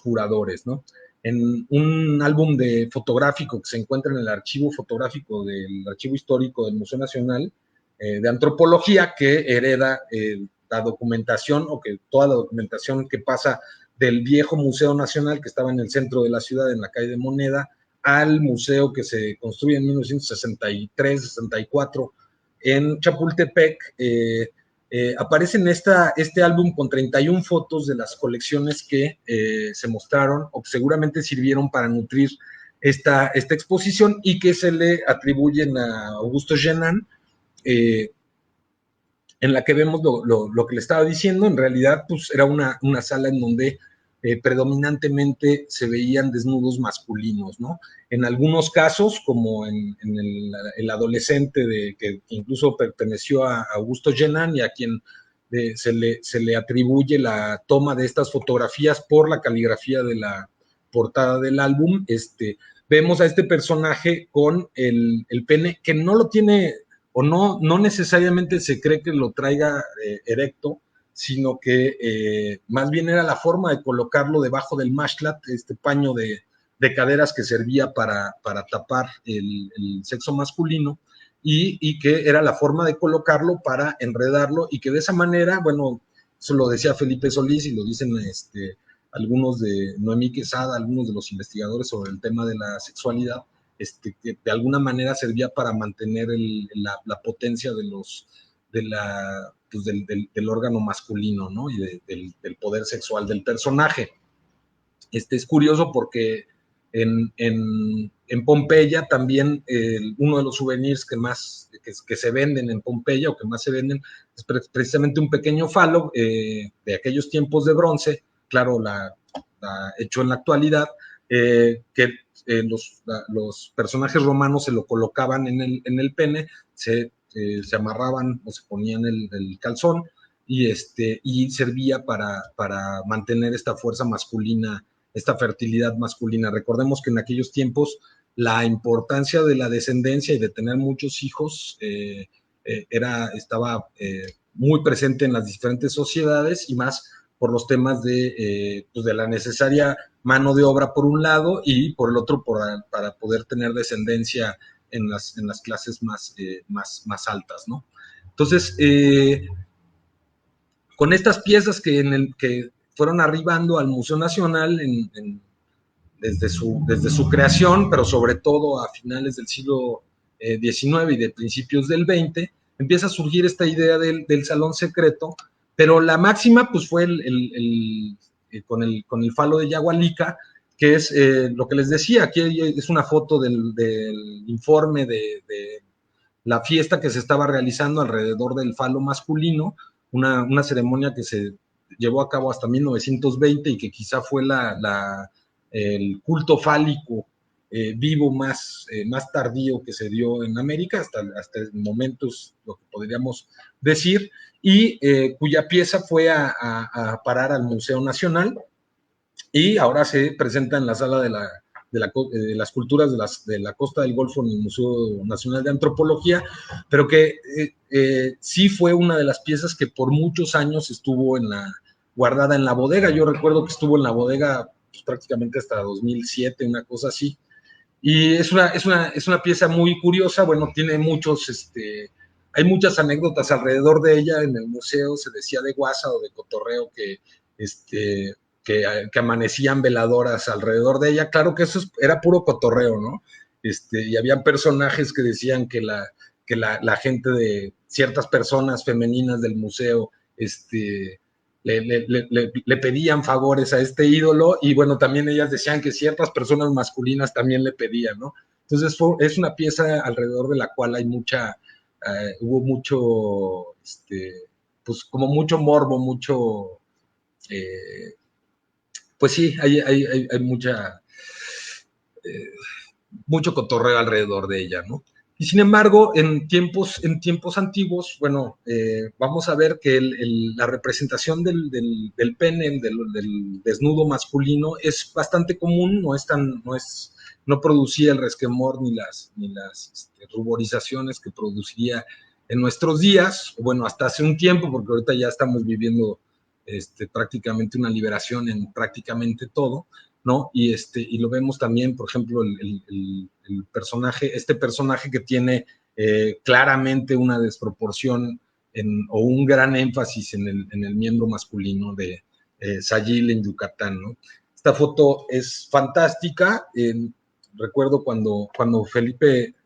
curadores, ¿no? En un álbum fotográfico que se encuentra en el archivo fotográfico del Archivo Histórico del Museo Nacional de Antropología, que hereda la documentación, o que toda la documentación que pasa del viejo Museo Nacional, que estaba en el centro de la ciudad, en la calle de Moneda, al museo que se construye en 1963-64 en Chapultepec. Aparece en este álbum con 31 fotos de las colecciones que se mostraron o que seguramente sirvieron para nutrir esta exposición, y que se le atribuyen a Augusto Genin, en la que vemos lo que le estaba diciendo. En realidad, pues era una sala en donde predominantemente se veían desnudos masculinos, ¿no? En algunos casos, como en el adolescente que incluso perteneció a Augusto Genan y a quien se le atribuye la toma de estas fotografías por la caligrafía de la portada del álbum, vemos a este personaje con el pene que no lo tiene, o no necesariamente se cree que lo traiga erecto, sino que más bien era la forma de colocarlo debajo del mashlat, este paño de caderas que servía para tapar el sexo masculino, y que era la forma de colocarlo para enredarlo, y que de esa manera, bueno, eso lo decía Felipe Solís y lo dicen algunos de Noemí Quesada, algunos de los investigadores sobre el tema de la sexualidad, que de alguna manera servía para mantener la potencia del órgano masculino, ¿no? Y del poder sexual del personaje. Es curioso porque en Pompeya también uno de los souvenirs que se venden en Pompeya, o que más se venden, es precisamente un pequeño falo de aquellos tiempos de bronce, claro, hecho en la actualidad, que los personajes romanos se lo colocaban en el pene, se amarraban o se ponían el calzón, y servía para mantener esta fuerza masculina, esta fertilidad masculina. Recordemos que en aquellos tiempos la importancia de la descendencia y de tener muchos hijos estaba muy presente en las diferentes sociedades, y más por los temas de la necesaria mano de obra por un lado, y por el otro para poder tener descendencia en las clases más altas, ¿no? Entonces, con estas piezas que fueron arribando al Museo Nacional desde su creación, pero sobre todo a finales del siglo XIX y de principios del XX, empieza a surgir esta idea del salón secreto, pero la máxima pues fue con el falo de Yagualica, que es lo que les decía. Aquí es una foto del informe de la fiesta que se estaba realizando alrededor del falo masculino, una ceremonia que se llevó a cabo hasta 1920 y que quizá fue el culto fálico vivo más tardío que se dio en América, hasta momentos, lo que podríamos decir, y cuya pieza fue a parar al Museo Nacional, y ahora se presenta en la sala de las culturas de la costa del Golfo, en el Museo Nacional de Antropología, pero que sí fue una de las piezas que por muchos años estuvo guardada en la bodega. Yo recuerdo que estuvo en la bodega pues, prácticamente hasta 2007, una cosa así, y es una pieza muy curiosa. Bueno, tiene hay muchas anécdotas alrededor de ella. En el museo se decía de guasa o de cotorreo que amanecían veladoras alrededor de ella. Claro que eso era puro cotorreo, ¿no? Y habían personajes que decían que la gente de ciertas personas femeninas del museo le pedían favores a este ídolo, y bueno, también ellas decían que ciertas personas masculinas también le pedían, ¿no? Entonces es una pieza alrededor de la cual hubo mucho, pues como mucho morbo, pues sí, hay mucho cotorreo alrededor de ella, ¿no? Y sin embargo, en tiempos antiguos, bueno, vamos a ver que la representación del pene, del desnudo masculino, es bastante común. No producía el resquemor ni las ruborizaciones que produciría en nuestros días, bueno, hasta hace un tiempo, porque ahorita ya estamos viviendo prácticamente una liberación en prácticamente todo, ¿no? Y lo vemos también, por ejemplo, el personaje que tiene claramente una desproporción o un gran énfasis en el miembro masculino de Sayil en Yucatán, ¿no? Esta foto es fantástica. Recuerdo cuando Felipe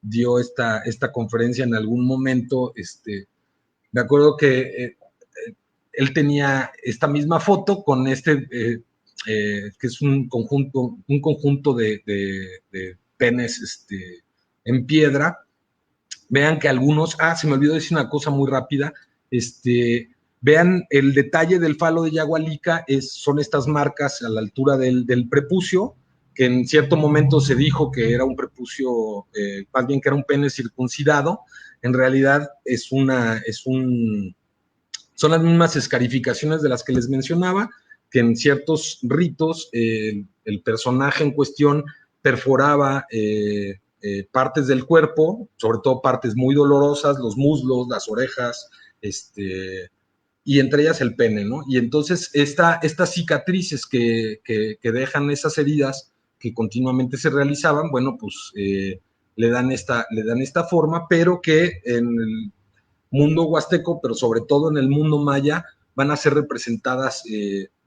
dio esta conferencia en algún momento, me acuerdo que él tenía esta misma foto con que es un conjunto de penes en piedra, vean que algunos, se me olvidó decir una cosa muy rápida, vean el detalle del falo de Yagualica, son estas marcas a la altura del prepucio, que en cierto momento se dijo que era un prepucio, más bien que era un pene circuncidado. En realidad son las mismas escarificaciones de las que les mencionaba, que en ciertos ritos el personaje en cuestión perforaba partes del cuerpo, sobre todo partes muy dolorosas, los muslos, las orejas, y entre ellas el pene, ¿no? Y entonces estas cicatrices que dejan esas heridas que continuamente se realizaban, bueno, pues le dan esta forma, pero que en el mundo huasteco, pero sobre todo en el mundo maya, van a ser representadas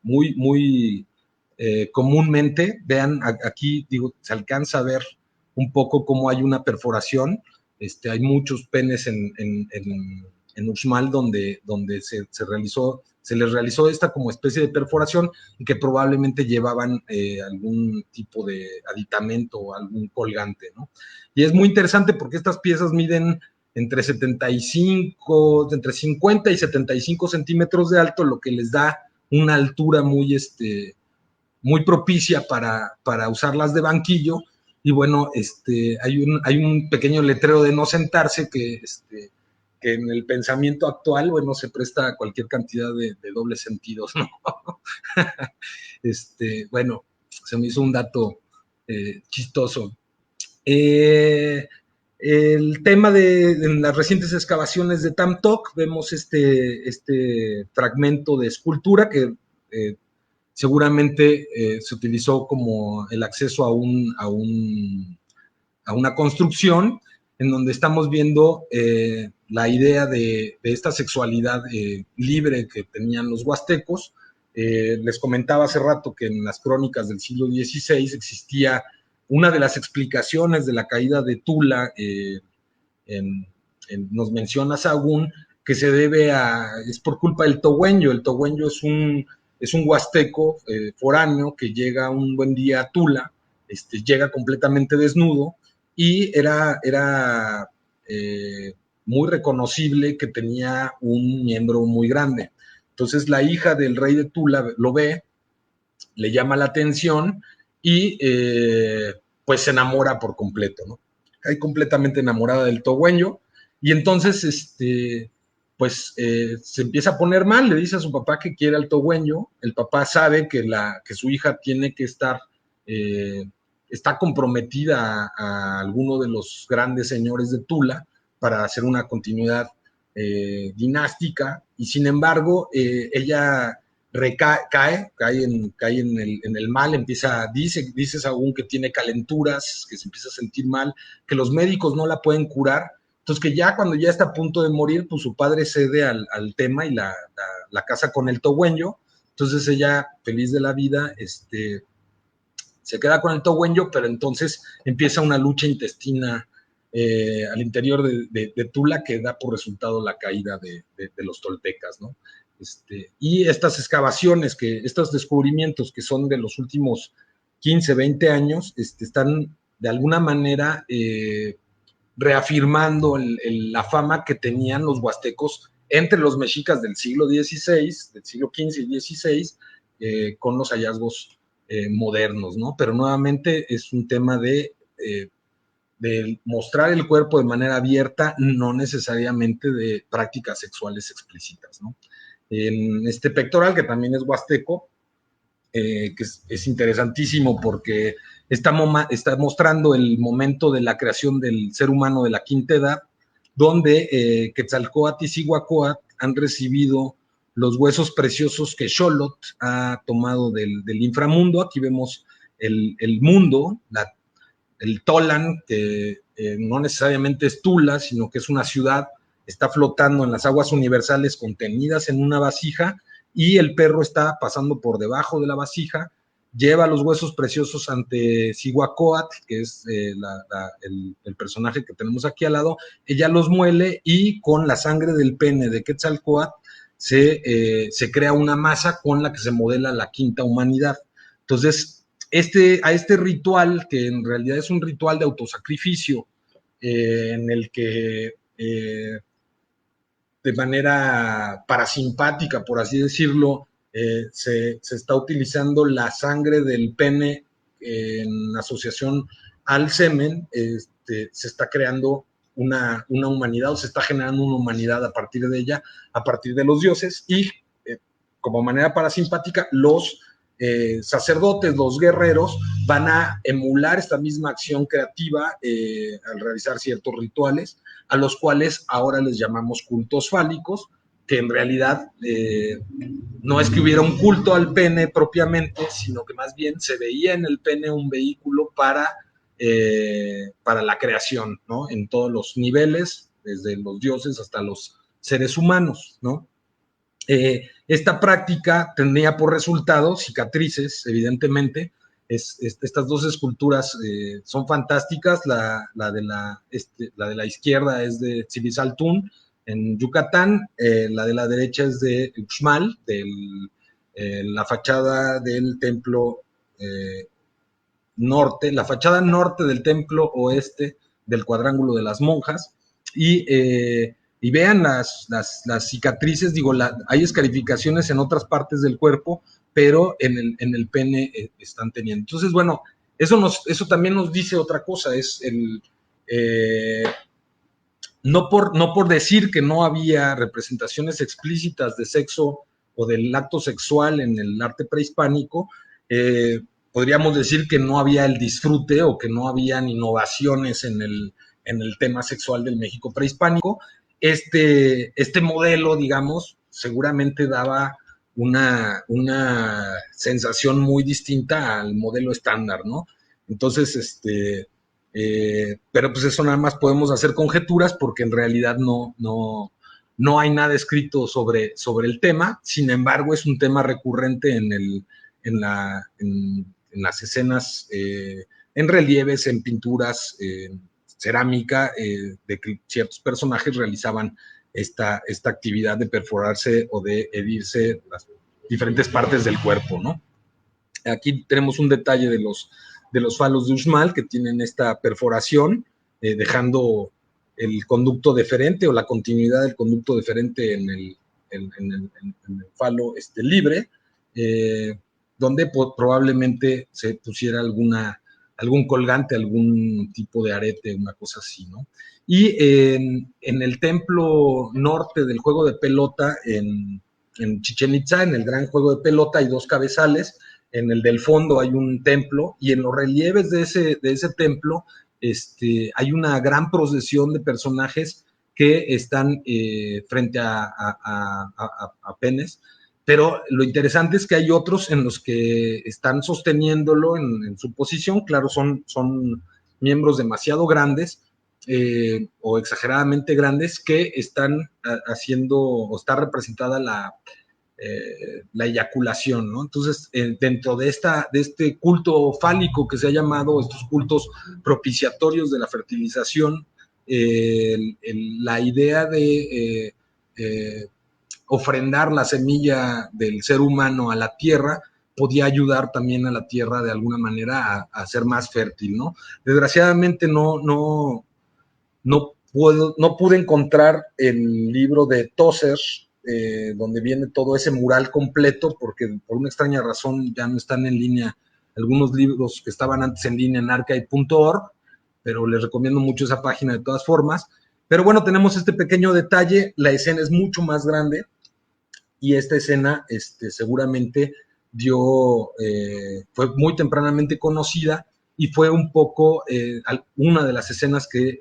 muy comúnmente. Vean, aquí digo, se alcanza a ver un poco cómo hay una perforación. Hay muchos penes en Uxmal donde se les realizó esta como especie de perforación y que probablemente llevaban algún tipo de aditamento o algún colgante, ¿no? Y es muy interesante porque estas piezas miden entre 50 y 75 centímetros de alto, lo que les da una altura muy propicia para usarlas de banquillo. Y bueno, hay un pequeño letrero de no sentarse que en el pensamiento actual, bueno, se presta a cualquier cantidad de dobles sentidos, ¿no? Bueno, se me hizo un dato chistoso. El tema en las recientes excavaciones de Tamtoc, vemos este fragmento de escultura que seguramente se utilizó como el acceso a una construcción en donde estamos viendo la idea de esta sexualidad libre que tenían los huastecos. Les comentaba hace rato que en las crónicas del siglo XVI existía una de las explicaciones de la caída de Tula, nos menciona Sahagún, que se debe es por culpa del Togüeño. El Togüeño es un huasteco foráneo que llega un buen día a Tula, llega completamente desnudo y era muy reconocible que tenía un miembro muy grande. Entonces la hija del rey de Tula lo ve, le llama la atención y pues se enamora por completo, ¿no? Cae completamente enamorada del Togüeño y entonces pues se empieza a poner mal, le dice a su papá que quiere al Togüeño, el papá sabe que su hija tiene que estar, está comprometida a alguno de los grandes señores de Tula para hacer una continuidad dinástica y sin embargo ella cae en el mal, dice Sahagún que tiene calenturas, que se empieza a sentir mal, que los médicos no la pueden curar, entonces que ya cuando ya está a punto de morir, pues su padre cede al tema y la casa con el Togüeño, entonces ella, feliz de la vida, se queda con el Togüeño, pero entonces empieza una lucha intestina al interior de Tula que da por resultado la caída de los toltecas, ¿no? Y estas excavaciones, estos descubrimientos que son de los últimos 15, 20 años, están de alguna manera reafirmando la fama que tenían los huastecos entre los mexicas del siglo XVI, del siglo XV y XVI, con los hallazgos modernos, ¿no? Pero nuevamente es un tema de mostrar el cuerpo de manera abierta, no necesariamente de prácticas sexuales explícitas, ¿no? En este pectoral, que también es huasteco, que es interesantísimo porque está mostrando el momento de la creación del ser humano de la quinta edad, donde Quetzalcóatl y Cihuacóatl han recibido los huesos preciosos que Xolotl ha tomado del inframundo. Aquí vemos el mundo, el Tolan, que no necesariamente es Tula, sino que es una ciudad, está flotando en las aguas universales contenidas en una vasija y el perro está pasando por debajo de la vasija, lleva los huesos preciosos ante Cihuacóatl, que es el personaje que tenemos aquí al lado, ella los muele y con la sangre del pene de Quetzalcóatl se crea una masa con la que se modela la quinta humanidad. Entonces, a este ritual, que en realidad es un ritual de autosacrificio, en el que de manera parasimpática, por así decirlo, se está utilizando la sangre del pene en asociación al semen, se está creando una humanidad, o se está generando una humanidad a partir de ella, a partir de los dioses, y como manera parasimpática, los sacerdotes, los guerreros, van a emular esta misma acción creativa al realizar ciertos rituales, a los cuales ahora les llamamos cultos fálicos, que en realidad no es que hubiera un culto al pene propiamente, sino que más bien se veía en el pene un vehículo para la creación, ¿no? En todos los niveles, desde los dioses hasta los seres humanos, ¿no? Esta práctica tenía por resultado cicatrices, evidentemente. Estas dos esculturas son fantásticas. La de la izquierda es de Tzivizaltún, en Yucatán. La de la derecha es de Uxmal, la fachada del templo norte, la fachada norte del templo oeste del cuadrángulo de las monjas. Y vean las cicatrices, digo, hay escarificaciones en otras partes del cuerpo, pero en el pene están teniendo. Entonces, bueno, eso también nos dice otra cosa, es no por decir que no había representaciones explícitas de sexo o del acto sexual en el arte prehispánico, podríamos decir que no había el disfrute o que no habían innovaciones en el tema sexual del México prehispánico. Este modelo, digamos, seguramente daba una sensación muy distinta al modelo estándar, ¿no? Entonces, pero pues eso nada más podemos hacer conjeturas porque en realidad no hay nada escrito sobre el tema. Sin embargo, es un tema recurrente en las escenas, en relieves, en pinturas, cerámica, de que ciertos personajes realizaban esta actividad de perforarse o de herirse las diferentes partes del cuerpo, ¿no? Aquí tenemos un detalle de los falos de Uxmal, que tienen esta perforación, dejando el conducto deferente o la continuidad del conducto deferente en el falo libre, donde probablemente se pusiera algún colgante, algún tipo de arete, una cosa así, ¿no? Y en el templo norte del juego de pelota, en Chichén Itzá, en el gran juego de pelota, hay dos cabezales. En el del fondo hay un templo, y en los relieves de ese templo hay una gran procesión de personajes que están frente a penes. Pero lo interesante es que hay otros en los que están sosteniéndolo en su posición. Claro, son miembros demasiado grandes o exageradamente grandes, que están haciendo, o está representada la eyaculación, ¿no? Entonces, dentro de este culto fálico que se ha llamado, estos cultos propiciatorios de la fertilización, la idea de ofrendar la semilla del ser humano a la tierra podía ayudar también a la tierra de alguna manera a ser más fértil, ¿no? Desgraciadamente no pude encontrar el libro de Tozer, donde viene todo ese mural completo, porque por una extraña razón ya no están en línea algunos libros que estaban antes en línea en archive.org, pero les recomiendo mucho esa página de todas formas. Pero bueno, tenemos este pequeño detalle, la escena es mucho más grande, y esta escena seguramente fue muy tempranamente conocida, y fue un poco una de las escenas que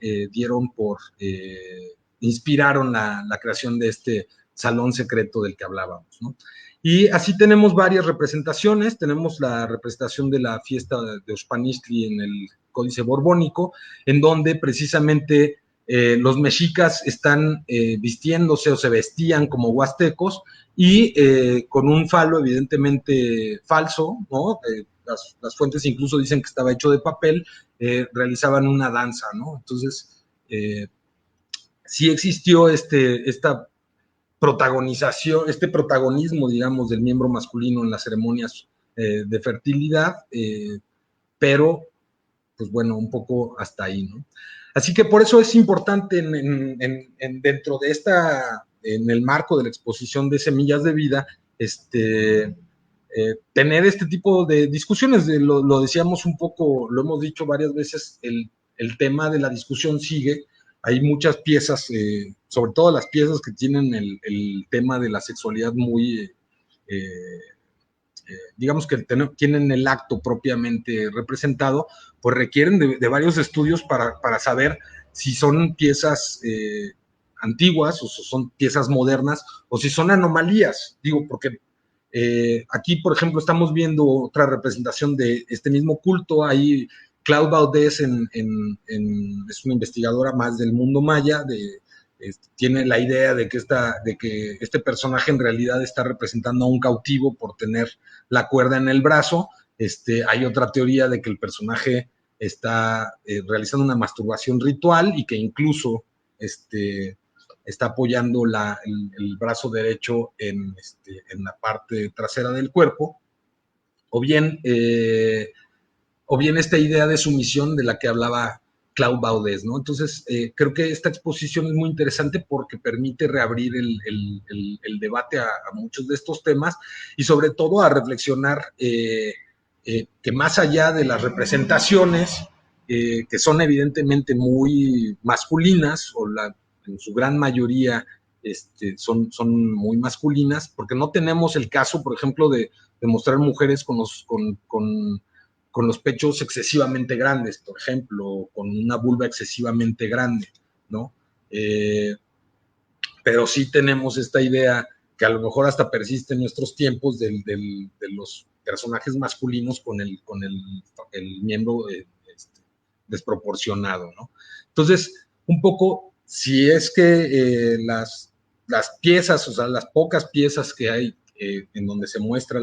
inspiraron la creación de este salón secreto del que hablábamos, ¿no? Y así tenemos varias representaciones. Tenemos la representación de la fiesta de Oxpanistli en el Códice Borbónico, en donde precisamente los mexicas están vistiéndose o se vestían como huastecos, y con un falo evidentemente falso, ¿no? Las fuentes incluso dicen que estaba hecho de papel, realizaban una danza, ¿no? Entonces, sí existió esta protagonización, este protagonismo, digamos, del miembro masculino en las ceremonias de fertilidad, pero, pues bueno, un poco hasta ahí, ¿no? Así que por eso es importante dentro de en el marco de la exposición de Semillas de Vida, tener este tipo de discusiones. Lo decíamos un poco, lo hemos dicho varias veces, el tema de la discusión sigue. Hay muchas piezas, sobre todo las piezas que tienen el tema de la sexualidad muy, digamos que tienen el acto propiamente representado, pues requieren de varios estudios para saber si son piezas antiguas o si son piezas modernas o si son anomalías. Digo, porque aquí, por ejemplo, estamos viendo otra representación de este mismo culto. Ahí Claude Baudés es una investigadora más del mundo maya, tiene la idea de que este personaje en realidad está representando a un cautivo por tener la cuerda en el brazo. Hay otra teoría de que el personaje está realizando una masturbación ritual y que incluso está apoyando el brazo derecho en la parte trasera del cuerpo, o bien esta idea de sumisión de la que hablaba Claude Baudés, ¿no? Entonces, creo que esta exposición es muy interesante porque permite reabrir el debate a muchos de estos temas y sobre todo a reflexionar que más allá de las representaciones, que son evidentemente muy masculinas, en su gran mayoría son muy masculinas, porque no tenemos el caso, por ejemplo, de mostrar mujeres con los pechos excesivamente grandes, por ejemplo, con una vulva excesivamente grande, ¿no? Pero sí tenemos esta idea que a lo mejor hasta persiste en nuestros tiempos de los personajes masculinos con el miembro desproporcionado, ¿no? Entonces, un poco, si es que las piezas, o sea, las pocas piezas que hay en donde se muestra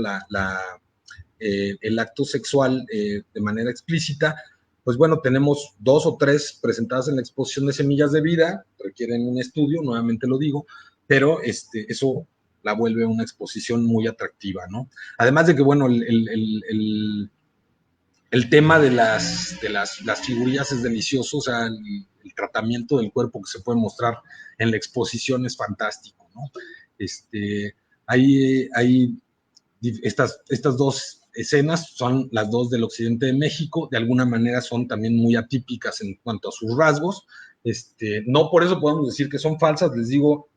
el acto sexual de manera explícita, pues bueno, tenemos 2 o 3 presentadas en la exposición de Semillas de Vida, requieren un estudio, nuevamente lo digo, pero eso la vuelve una exposición muy atractiva, ¿no? Además de que, bueno, el tema de las figurillas es delicioso, o sea, el tratamiento del cuerpo que se puede mostrar en la exposición es fantástico, ¿no? Hay estas 2 escenas, son las 2 del occidente de México, de alguna manera son también muy atípicas en cuanto a sus rasgos, no por eso podemos decir que son falsas, les digo,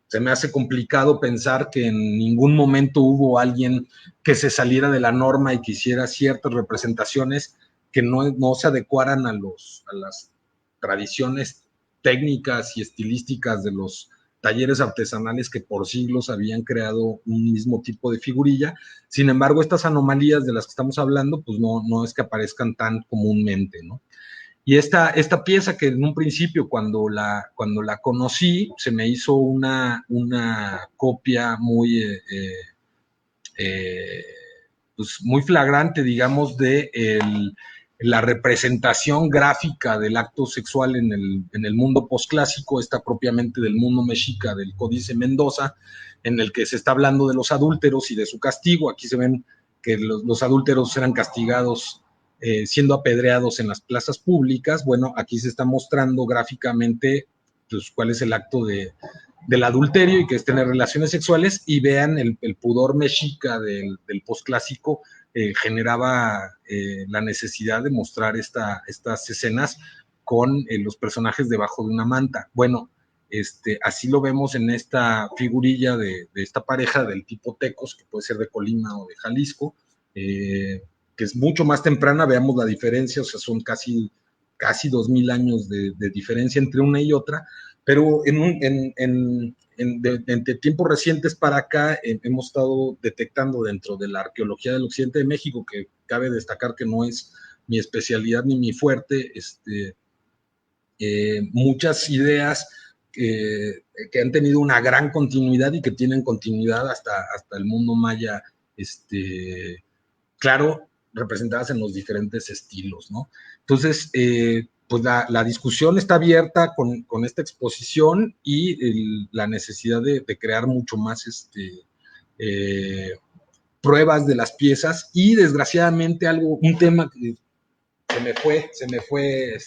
se me hace complicado pensar que en ningún momento hubo alguien que se saliera de la norma y que hiciera ciertas representaciones que no se adecuaran a las tradiciones técnicas y estilísticas de los talleres artesanales que por siglos habían creado un mismo tipo de figurilla. Sin embargo, estas anomalías de las que estamos hablando, pues no es que aparezcan tan comúnmente, ¿no? Y esta pieza que en un principio, cuando la conocí, se me hizo una copia pues muy flagrante, digamos, de la representación gráfica del acto sexual en el mundo posclásico, esta propiamente del mundo mexica, del Códice Mendoza, en el que se está hablando de los adúlteros y de su castigo. Aquí se ven que los adúlteros eran castigados siendo apedreados en las plazas públicas. Bueno, aquí se está mostrando gráficamente pues, cuál es el acto del adulterio y que es tener relaciones sexuales, y vean el pudor mexica del posclásico generaba la necesidad de mostrar estas escenas con los personajes debajo de una manta. Bueno, así lo vemos en esta figurilla de esta pareja del tipo Tecos, que puede ser de Colima o de Jalisco, que es mucho más temprana. Veamos la diferencia, o sea, son casi 2000 años de diferencia entre una y otra, pero de tiempos recientes para acá hemos estado detectando dentro de la arqueología del occidente de México, que cabe destacar que no es mi especialidad ni mi fuerte, muchas ideas que han tenido una gran continuidad y que tienen continuidad hasta el mundo maya, claro, representadas en los diferentes estilos, ¿no? Entonces, pues la discusión está abierta con esta exposición y la necesidad de crear mucho más pruebas de las piezas, y desgraciadamente un tema se me fue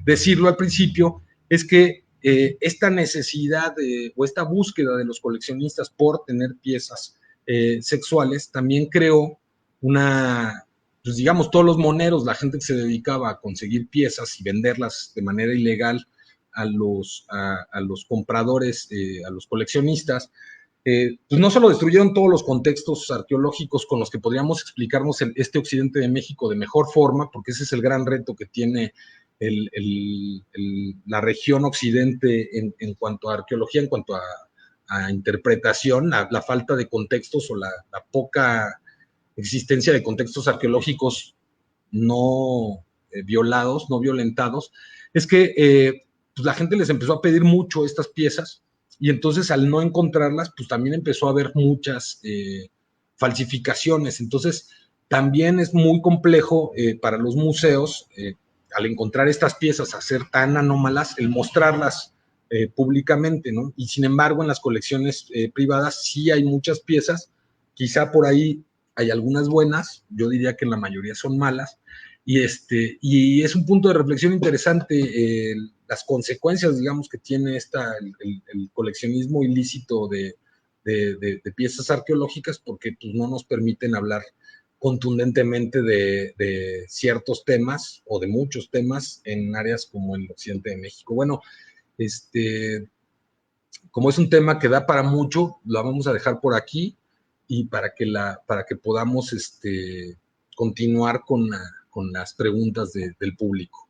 decirlo al principio, es que esta necesidad o esta búsqueda de los coleccionistas por tener piezas sexuales también creó pues digamos, todos los moneros, la gente que se dedicaba a conseguir piezas y venderlas de manera ilegal a los compradores, a los coleccionistas, pues no solo destruyeron todos los contextos arqueológicos con los que podríamos explicarnos este occidente de México de mejor forma, porque ese es el gran reto que tiene la región occidente en cuanto a arqueología, en cuanto a interpretación, la falta de contextos o la poca existencia de contextos arqueológicos no violados, no violentados, es que pues la gente les empezó a pedir mucho estas piezas y entonces al no encontrarlas, pues también empezó a haber muchas falsificaciones. Entonces también es muy complejo para los museos, al encontrar estas piezas a ser tan anómalas, el mostrarlas públicamente, ¿no? Y sin embargo, en las colecciones privadas sí hay muchas piezas, quizá por ahí hay algunas buenas, yo diría que la mayoría son malas, y es un punto de reflexión interesante las consecuencias, digamos, que tiene el coleccionismo ilícito de piezas arqueológicas, porque pues, no nos permiten hablar contundentemente de ciertos temas o de muchos temas en áreas como el occidente de México. Bueno, como es un tema que da para mucho, lo vamos a dejar por aquí y para que podamos continuar con las preguntas del público.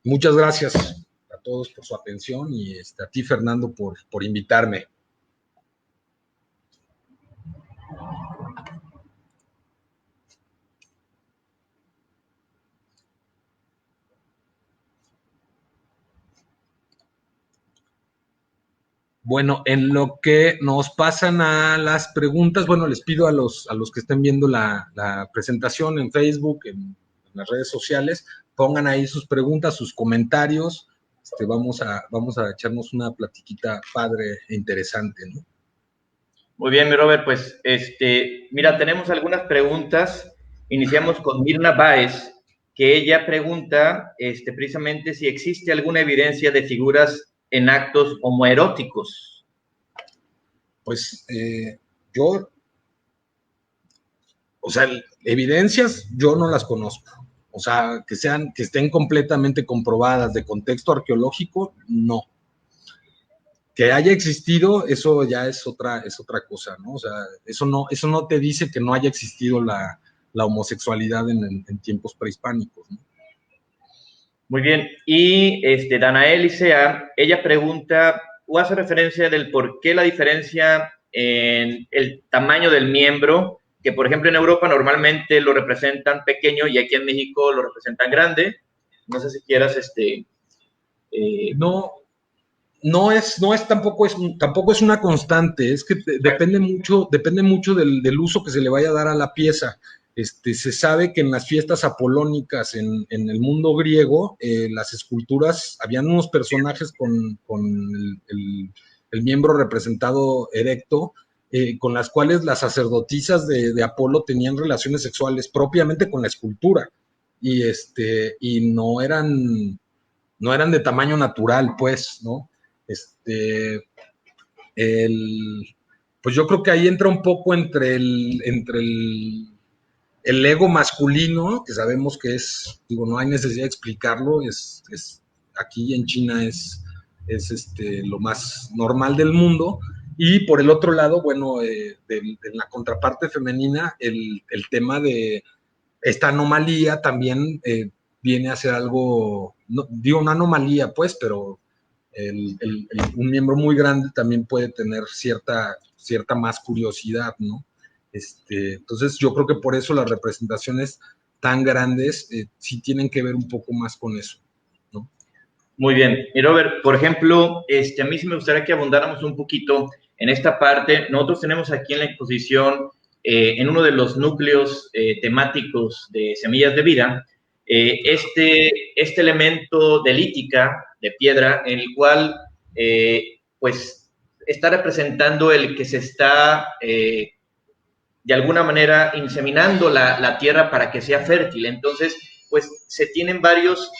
Muchas gracias a todos por su atención y a ti, Fernando, por invitarme. Bueno, en lo que nos pasan a las preguntas, bueno, les pido a los que estén viendo la presentación en Facebook, en las redes sociales, pongan ahí sus preguntas, sus comentarios. Vamos a echarnos una platiquita padre e interesante, ¿no? Muy bien, mi Robert, pues, mira, tenemos algunas preguntas. Iniciamos con Mirna Báez, que ella pregunta, precisamente si existe alguna evidencia de figuras en actos homoeróticos. Pues o sea, evidencias yo no las conozco. O sea, que estén completamente comprobadas de contexto arqueológico, no. Que haya existido, eso ya es otra cosa, ¿no? O sea, eso no te dice que no haya existido la homosexualidad en tiempos prehispánicos, ¿no? Muy bien, y Danae Licea, ella pregunta o hace referencia del por qué la diferencia en el tamaño del miembro, que por ejemplo en Europa normalmente lo representan pequeño y aquí en México lo representan grande. No sé si quieras tampoco es una constante, es que depende mucho del uso que se le vaya a dar a la pieza. Se sabe que en las fiestas apolónicas en el mundo griego, las esculturas, habían unos personajes con el miembro representado erecto, con las cuales las sacerdotisas de Apolo tenían relaciones sexuales propiamente con la escultura, y no eran de tamaño natural, pues, ¿no? Pues yo creo que ahí entra un poco entre el ego masculino, que sabemos que no hay necesidad de explicarlo, aquí en China es lo más normal del mundo, y por el otro lado, bueno, de la contraparte femenina, el tema de esta anomalía también viene a ser algo, no, digo una anomalía pues, pero un miembro muy grande también puede tener cierta más curiosidad, ¿no? Entonces yo creo que por eso las representaciones tan grandes sí tienen que ver un poco más con eso, ¿no? Muy bien. Y Robert, por ejemplo, a mí sí me gustaría que abundáramos un poquito en esta parte. Nosotros tenemos aquí en la exposición, en uno de los núcleos temáticos de Semillas de Vida, este elemento de lítica, de piedra, en el cual, pues, está representando el que se está de alguna manera inseminando la tierra para que sea fértil. Entonces, pues se tienen varios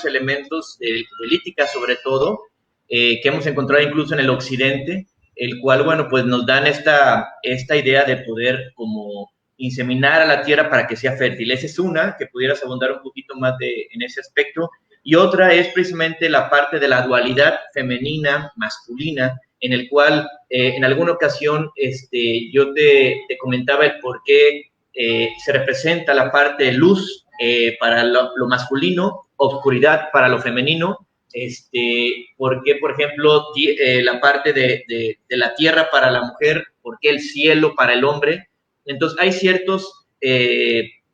elementos de lítica, sobre todo, que hemos encontrado incluso en el occidente, el cual, bueno, pues nos dan esta idea de poder como inseminar a la tierra para que sea fértil. Esa es una, que pudieras abundar un poquito más en ese aspecto. Y otra es precisamente la parte de la dualidad femenina, masculina, en el cual en alguna ocasión yo te comentaba el por qué se representa la parte de luz para lo masculino, oscuridad para lo femenino, porque, por ejemplo, la parte de la tierra para la mujer, porque el cielo para el hombre. Entonces, hay ciertos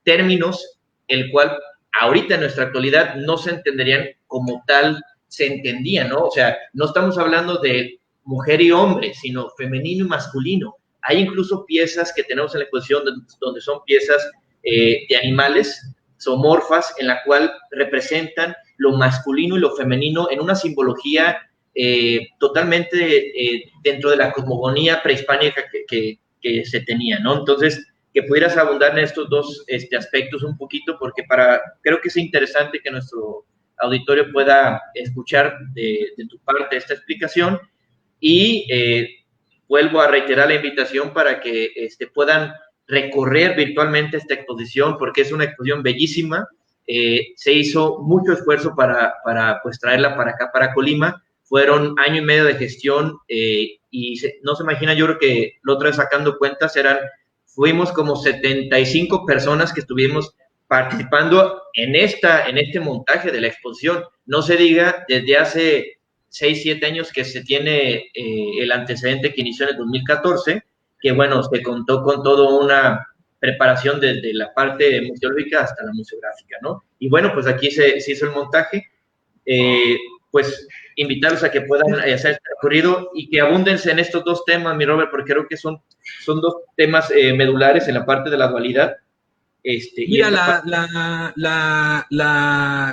términos, el cual ahorita en nuestra actualidad no se entenderían como tal se entendían, ¿no? O sea, no estamos hablando de mujer y hombre, sino femenino y masculino. Hay incluso piezas que tenemos en la exposición donde son piezas de animales, zoomorfas, en la cual representan lo masculino y lo femenino en una simbología totalmente dentro de la cosmogonía prehispánica que se tenía, ¿no? Entonces, que pudieras abundar en estos dos aspectos un poquito, porque creo que es interesante que nuestro auditorio pueda escuchar de tu parte esta explicación, y vuelvo a reiterar la invitación para que puedan recorrer virtualmente esta exposición, porque es una exposición bellísima. Se hizo mucho esfuerzo para pues traerla para acá, para Colima. Fueron 1 año y medio de gestión y no se imagina, yo creo que la otra vez sacando cuentas fuimos como 75 personas que estuvimos participando en este montaje de la exposición. No se diga desde hace 6, 7 años que se tiene el antecedente que inició en el 2014, que bueno, se contó con toda una preparación desde la parte museológica hasta la museográfica, ¿no? Y bueno, pues aquí se hizo el montaje. Pues invitarlos a que puedan hacer este recorrido y que abúndense en estos dos temas, mi Robert, porque creo que son dos temas medulares en la parte de la dualidad. Mira,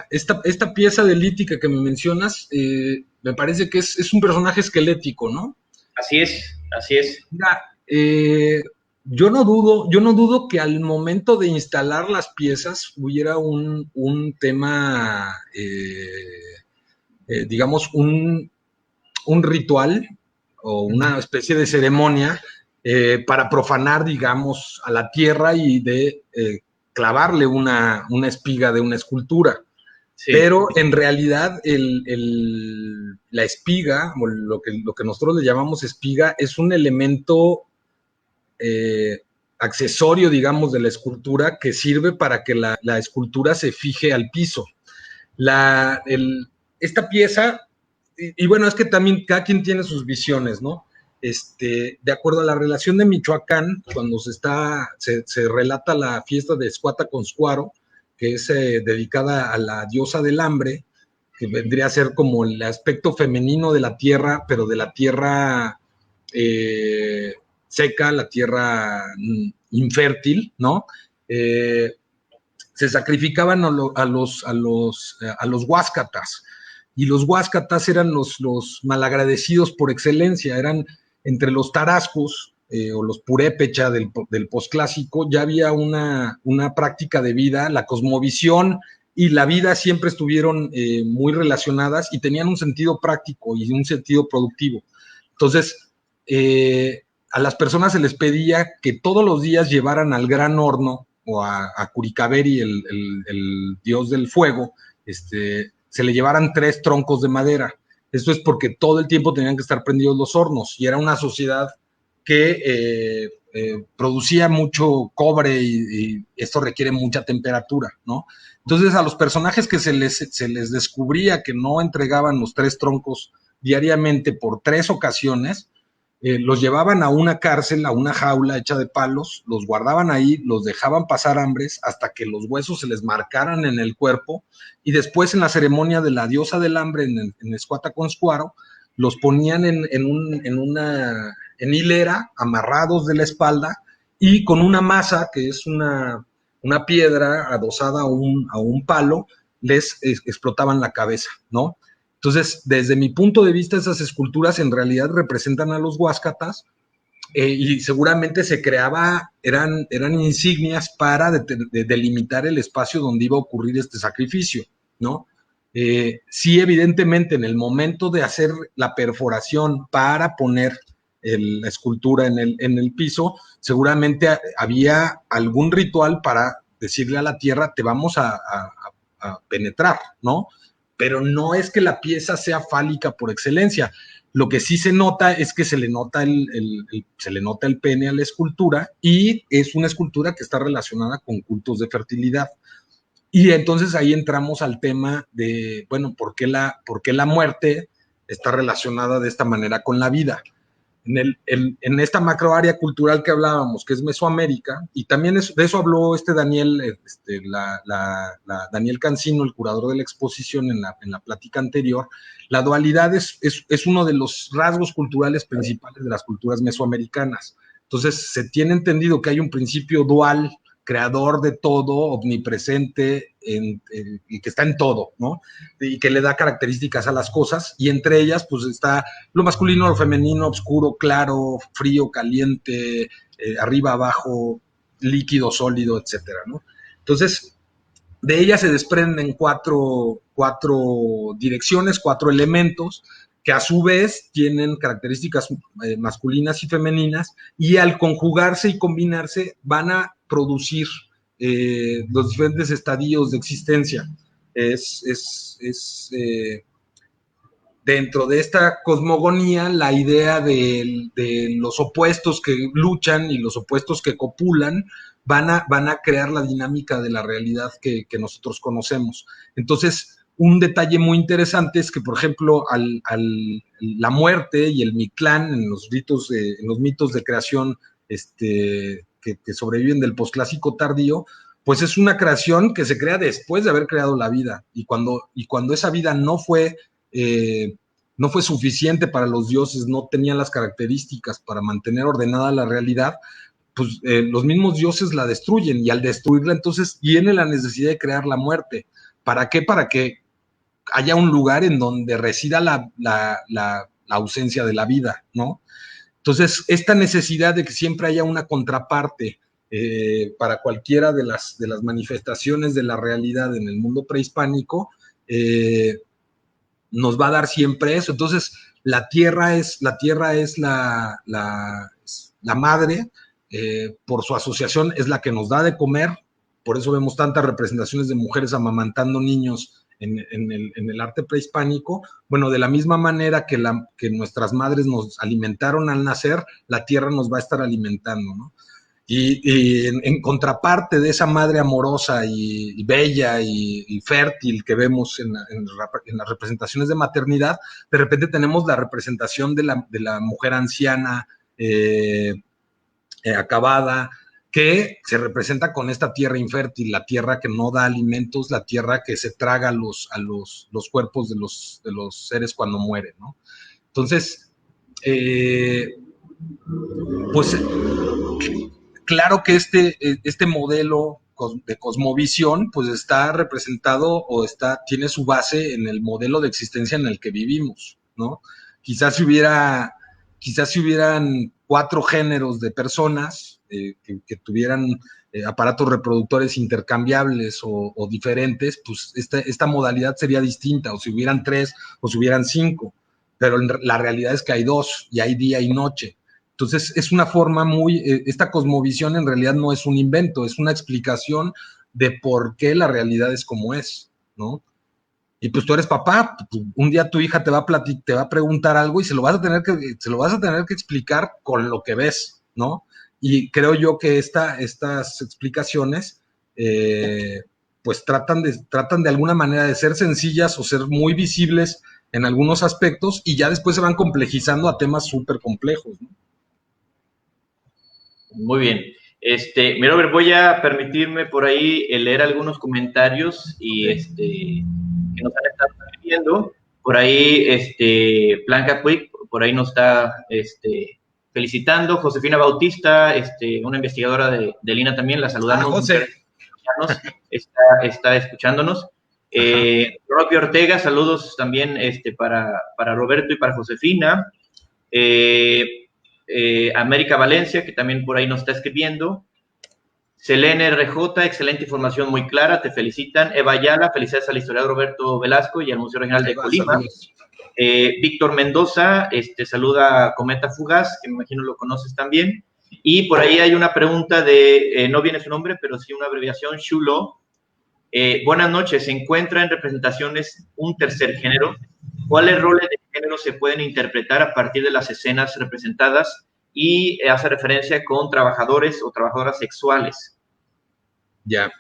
esta pieza de lítica que me mencionas, me parece que es un personaje esquelético, ¿no? Así es, así es. Mira, yo no dudo que al momento de instalar las piezas hubiera un tema, digamos, un ritual o una especie de ceremonia para profanar, digamos, a la tierra y de clavarle una espiga de una escultura. Sí. Pero en realidad la espiga, o lo que nosotros le llamamos espiga, es un elemento accesorio, digamos, de la escultura que sirve para que la escultura se fije al piso. Esta pieza, y bueno, es que también cada quien tiene sus visiones, ¿no? De acuerdo a la relación de Michoacán, cuando se relata la fiesta de Escuata-Conscuaro, que es dedicada a la diosa del hambre, que vendría a ser como el aspecto femenino de la tierra, pero de la tierra seca, la tierra infértil, ¿no? Se sacrificaban a los huáscatas, y los huáscatas eran los malagradecidos por excelencia, eran entre los tarascos o los purépecha del posclásico. Ya había una práctica de vida, la cosmovisión y la vida siempre estuvieron muy relacionadas y tenían un sentido práctico y un sentido productivo. Entonces, a las personas se les pedía que todos los días llevaran al gran horno o a Curicaveri, el dios del fuego, se le llevaran 3 troncos de madera. Esto es porque todo el tiempo tenían que estar prendidos los hornos y era una sociedad que producía mucho cobre y esto requiere mucha temperatura, ¿no? Entonces a los personajes que se les descubría que no entregaban los 3 troncos diariamente por 3 ocasiones, los llevaban a una cárcel, a una jaula hecha de palos, los guardaban ahí, los dejaban pasar hambres hasta que los huesos se les marcaran en el cuerpo, y después en la ceremonia de la diosa del hambre en Escuata-Conscuaro, los ponían en hilera, amarrados de la espalda, y con una masa, que es una piedra adosada a un palo, les explotaban la cabeza, ¿no? Entonces, desde mi punto de vista, esas esculturas en realidad representan a los huáscatas, y seguramente se creaba, eran insignias para delimitar el espacio donde iba a ocurrir este sacrificio, ¿no? Sí, evidentemente, en el momento de hacer la perforación para poner la escultura en el piso, seguramente había algún ritual para decirle a la tierra, te vamos a penetrar, ¿no? Pero no es que la pieza sea fálica por excelencia. Lo que sí se nota es que se le nota el pene a la escultura, y es una escultura que está relacionada con cultos de fertilidad. Y entonces ahí entramos al tema de, bueno, ¿por qué la muerte está relacionada de esta manera con la vida? En esta macroárea cultural que hablábamos, que es Mesoamérica, y también de eso habló Daniel, Daniel Cancino, el curador de la exposición, en la plática anterior. La dualidad es uno de los rasgos culturales principales de las culturas mesoamericanas. Entonces, se tiene entendido que hay un principio dual, creador de todo, omnipresente, y que está en todo, ¿no? Y que le da características a las cosas, y entre ellas, pues, está lo masculino, lo femenino, oscuro, claro, frío, caliente, arriba, abajo, líquido, sólido, etcétera, ¿no? Entonces, de ella se desprenden cuatro direcciones, 4 elementos, que a su vez tienen características masculinas y femeninas, y al conjugarse y combinarse van a producir los diferentes estadios de existencia. Dentro de esta cosmogonía, la idea de los opuestos que luchan y los opuestos que copulan van a crear la dinámica de la realidad que nosotros conocemos. Entonces, un detalle muy interesante es que, por ejemplo, la muerte y el Mictlán, en los mitos de creación que sobreviven del posclásico tardío, pues es una creación que se crea después de haber creado la vida. Y cuando esa vida no fue suficiente para los dioses, no tenían las características para mantener ordenada la realidad, pues los mismos dioses la destruyen, y al destruirla entonces viene la necesidad de crear la muerte. ¿Para qué? Para que haya un lugar en donde resida la ausencia de la vida, ¿no? Entonces, esta necesidad de que siempre haya una contraparte para cualquiera de las manifestaciones de la realidad en el mundo prehispánico, nos va a dar siempre eso. Entonces, la tierra es la madre, por su asociación es la que nos da de comer. Por eso vemos tantas representaciones de mujeres amamantando niños en el arte prehispánico. Bueno, de la misma manera que nuestras madres nos alimentaron al nacer, la tierra nos va a estar alimentando, ¿no? Y en contraparte de esa madre amorosa y bella y fértil que vemos en las representaciones de maternidad, de repente tenemos la representación de la mujer anciana, acabada, que se representa con esta tierra infértil, la tierra que no da alimentos, la tierra que se traga los cuerpos de los seres cuando mueren, ¿no? Entonces, pues claro que este modelo de cosmovisión pues está representado o tiene su base en el modelo de existencia en el que vivimos, ¿no? Quizás si hubieran 4 géneros de personas que tuvieran aparatos reproductores intercambiables o diferentes, pues esta modalidad sería distinta, o si hubieran 3 o si hubieran 5, pero la realidad es que hay 2 y hay día y noche. Entonces, es una forma esta cosmovisión en realidad no es un invento, es una explicación de por qué la realidad es como es, ¿no? Y pues tú eres papá, un día tu hija te va a preguntar algo y se lo vas a tener que explicar con lo que ves, ¿no? Y creo yo que estas explicaciones pues tratan de alguna manera de ser sencillas o ser muy visibles en algunos aspectos, y ya después se van complejizando a temas súper complejos, ¿no? Muy bien. Mira, Robert, voy a permitirme por ahí leer algunos comentarios y que nos han estado viendo. Por ahí, Blanca Puig, por ahí nos está felicitando. Josefina Bautista, una investigadora de Lina también, la saludamos. José. Está escuchándonos. Roque Ortega, saludos también para Roberto y para Josefina. América Valencia, que también por ahí nos está escribiendo. Selene RJ, excelente información, muy clara, te felicitan. Eva Ayala, felicidades al historiador Roberto Velasco y al Museo Regional de Colima. Víctor Mendoza, saluda a Cometa Fugaz, que me imagino lo conoces también. Y por ahí hay una pregunta de, no viene su nombre, pero sí una abreviación, Shulo. Buenas noches, ¿se encuentra en representaciones un tercer género? ¿Cuáles roles de género se pueden interpretar a partir de las escenas representadas? Y hace referencia con trabajadores o trabajadoras sexuales. Ya,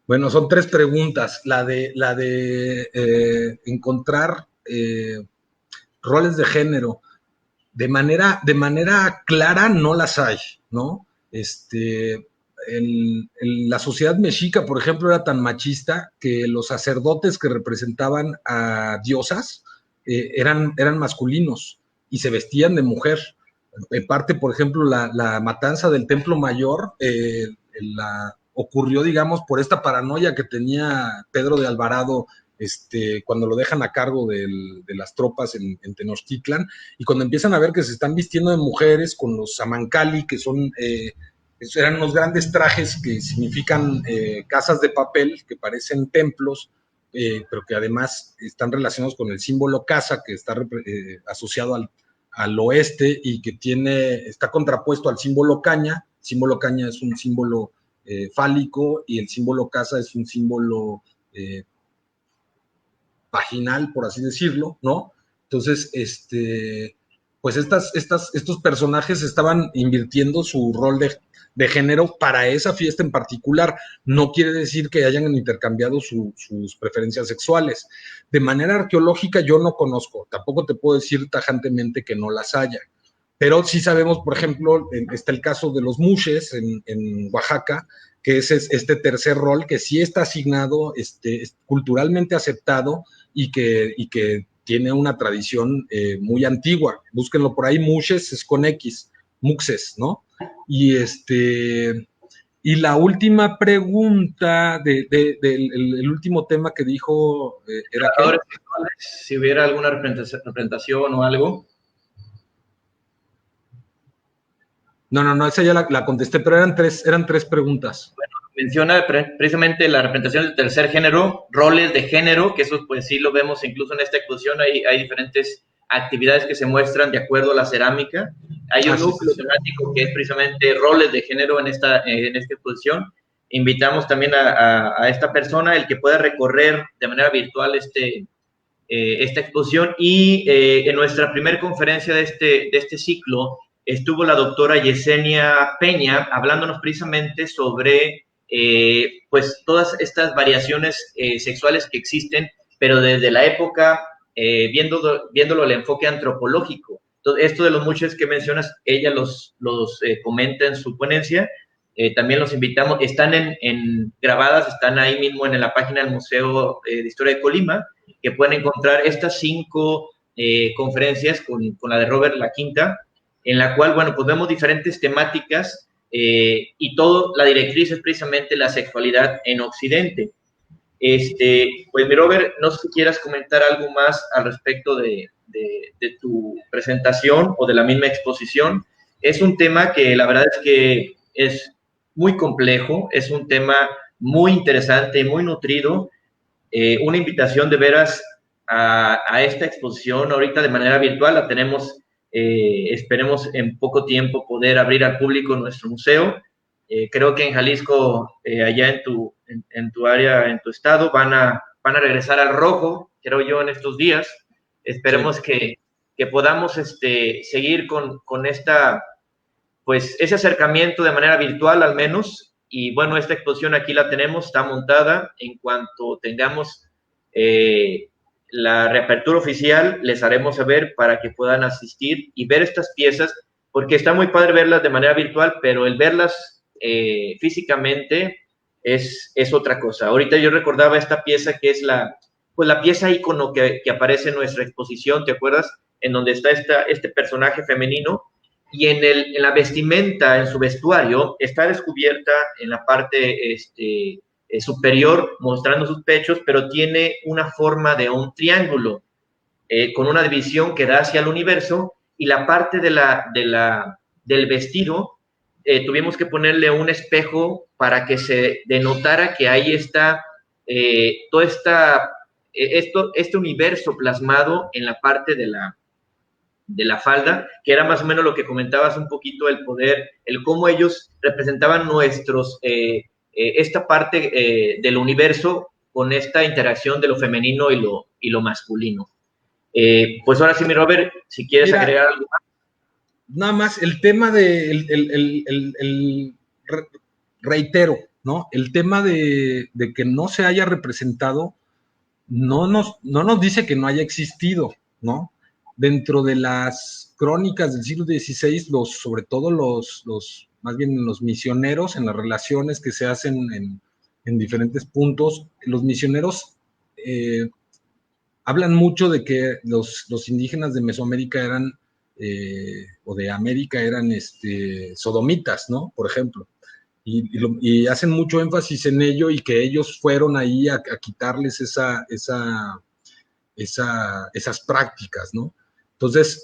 bueno, son 3 preguntas. La de encontrar roles de género de manera clara no las hay, ¿no? La sociedad mexica, por ejemplo, era tan machista que los sacerdotes que representaban a diosas eran masculinos y se vestían de mujer. En parte, por ejemplo, la matanza del Templo Mayor ocurrió, digamos, por esta paranoia que tenía Pedro de Alvarado cuando lo dejan a cargo de las tropas en Tenochtitlan, y cuando empiezan a ver que se están vistiendo de mujeres con los amancali, que son eran unos grandes trajes que significan casas de papel, que parecen templos, pero que además están relacionados con el símbolo casa, que está asociado al oeste y que está contrapuesto al símbolo caña. El símbolo caña es un símbolo fálico y el símbolo casa es un símbolo vaginal, por así decirlo, ¿no? Entonces, pues estos personajes estaban invirtiendo su rol de género para esa fiesta en particular. No quiere decir que hayan intercambiado sus preferencias sexuales. De manera arqueológica yo no conozco, tampoco te puedo decir tajantemente que no las haya. Pero sí sabemos, por ejemplo, está el caso de los mushes en Oaxaca, que es este tercer rol que sí está asignado, culturalmente aceptado y que tiene una tradición muy antigua. Búsquenlo por ahí, mushes es con X, muxes, ¿no? Y la última pregunta del último tema que dijo era que si hubiera alguna representación o algo. No, esa ya la contesté, pero eran tres preguntas. Bueno, menciona precisamente la representación del tercer género, roles de género, que eso pues sí lo vemos incluso en esta exposición, hay diferentes actividades que se muestran de acuerdo a la cerámica. Hay un núcleo temático que es precisamente roles de género en esta exposición. Invitamos también a esta persona, el que pueda recorrer de manera virtual esta exposición. Y en nuestra primera conferencia de este ciclo estuvo la doctora Yesenia Peña hablándonos precisamente sobre pues todas estas variaciones sexuales que existen, pero desde la época viéndolo el enfoque antropológico. Entonces, esto de los mushes que mencionas, ella los comenta en su ponencia. También los invitamos, están grabadas, están ahí mismo en la página del Museo de Historia de Colima, que pueden encontrar estas 5 conferencias con la de Robert La Quinta, en la cual, bueno, pues vemos diferentes temáticas y la directriz es precisamente la sexualidad en Occidente. Pues mi Robert, no sé si quieras comentar algo más al respecto de tu presentación o de la misma exposición. Es un tema que la verdad es que es muy complejo, es un tema muy interesante, muy nutrido. Una invitación de veras a esta exposición ahorita de manera virtual, la tenemos, esperemos en poco tiempo poder abrir al público nuestro museo. Creo que en Jalisco, allá en tu área, en tu estado, van a regresar al rojo, creo yo, en estos días. Esperemos que podamos seguir con ese acercamiento de manera virtual al menos. Y bueno, esta exposición aquí la tenemos, está montada. En cuanto tengamos la reapertura oficial, les haremos saber para que puedan asistir y ver estas piezas, porque está muy padre verlas de manera virtual, pero el verlas físicamente es otra cosa. Ahorita yo recordaba esta pieza que es la pieza ícono que aparece en nuestra exposición, ¿te acuerdas? En donde está este personaje femenino y en la vestimenta, en su vestuario, está descubierta en la parte superior, mostrando sus pechos, pero tiene una forma de un triángulo con una división que da hacia el universo, y la parte de la del vestido, tuvimos que ponerle un espejo para que se denotara que ahí está este universo plasmado en la parte de la falda, que era más o menos lo que comentabas un poquito, el poder, el cómo ellos representaban esta parte del universo con esta interacción de lo femenino y lo masculino. Pues ahora sí, mi Robert, si quieres agregar algo más. Nada más, el tema de, reitero, ¿no? El tema de que no se haya representado no nos dice que no haya existido, ¿no? Dentro de las crónicas del siglo XVI, sobre todo más bien los misioneros, en las relaciones que se hacen en diferentes puntos, los misioneros hablan mucho de que los indígenas de Mesoamérica eran, o de América eran sodomitas, ¿no? Por ejemplo. Y hacen mucho énfasis en ello y que ellos fueron ahí a quitarles esas prácticas, ¿no? Entonces,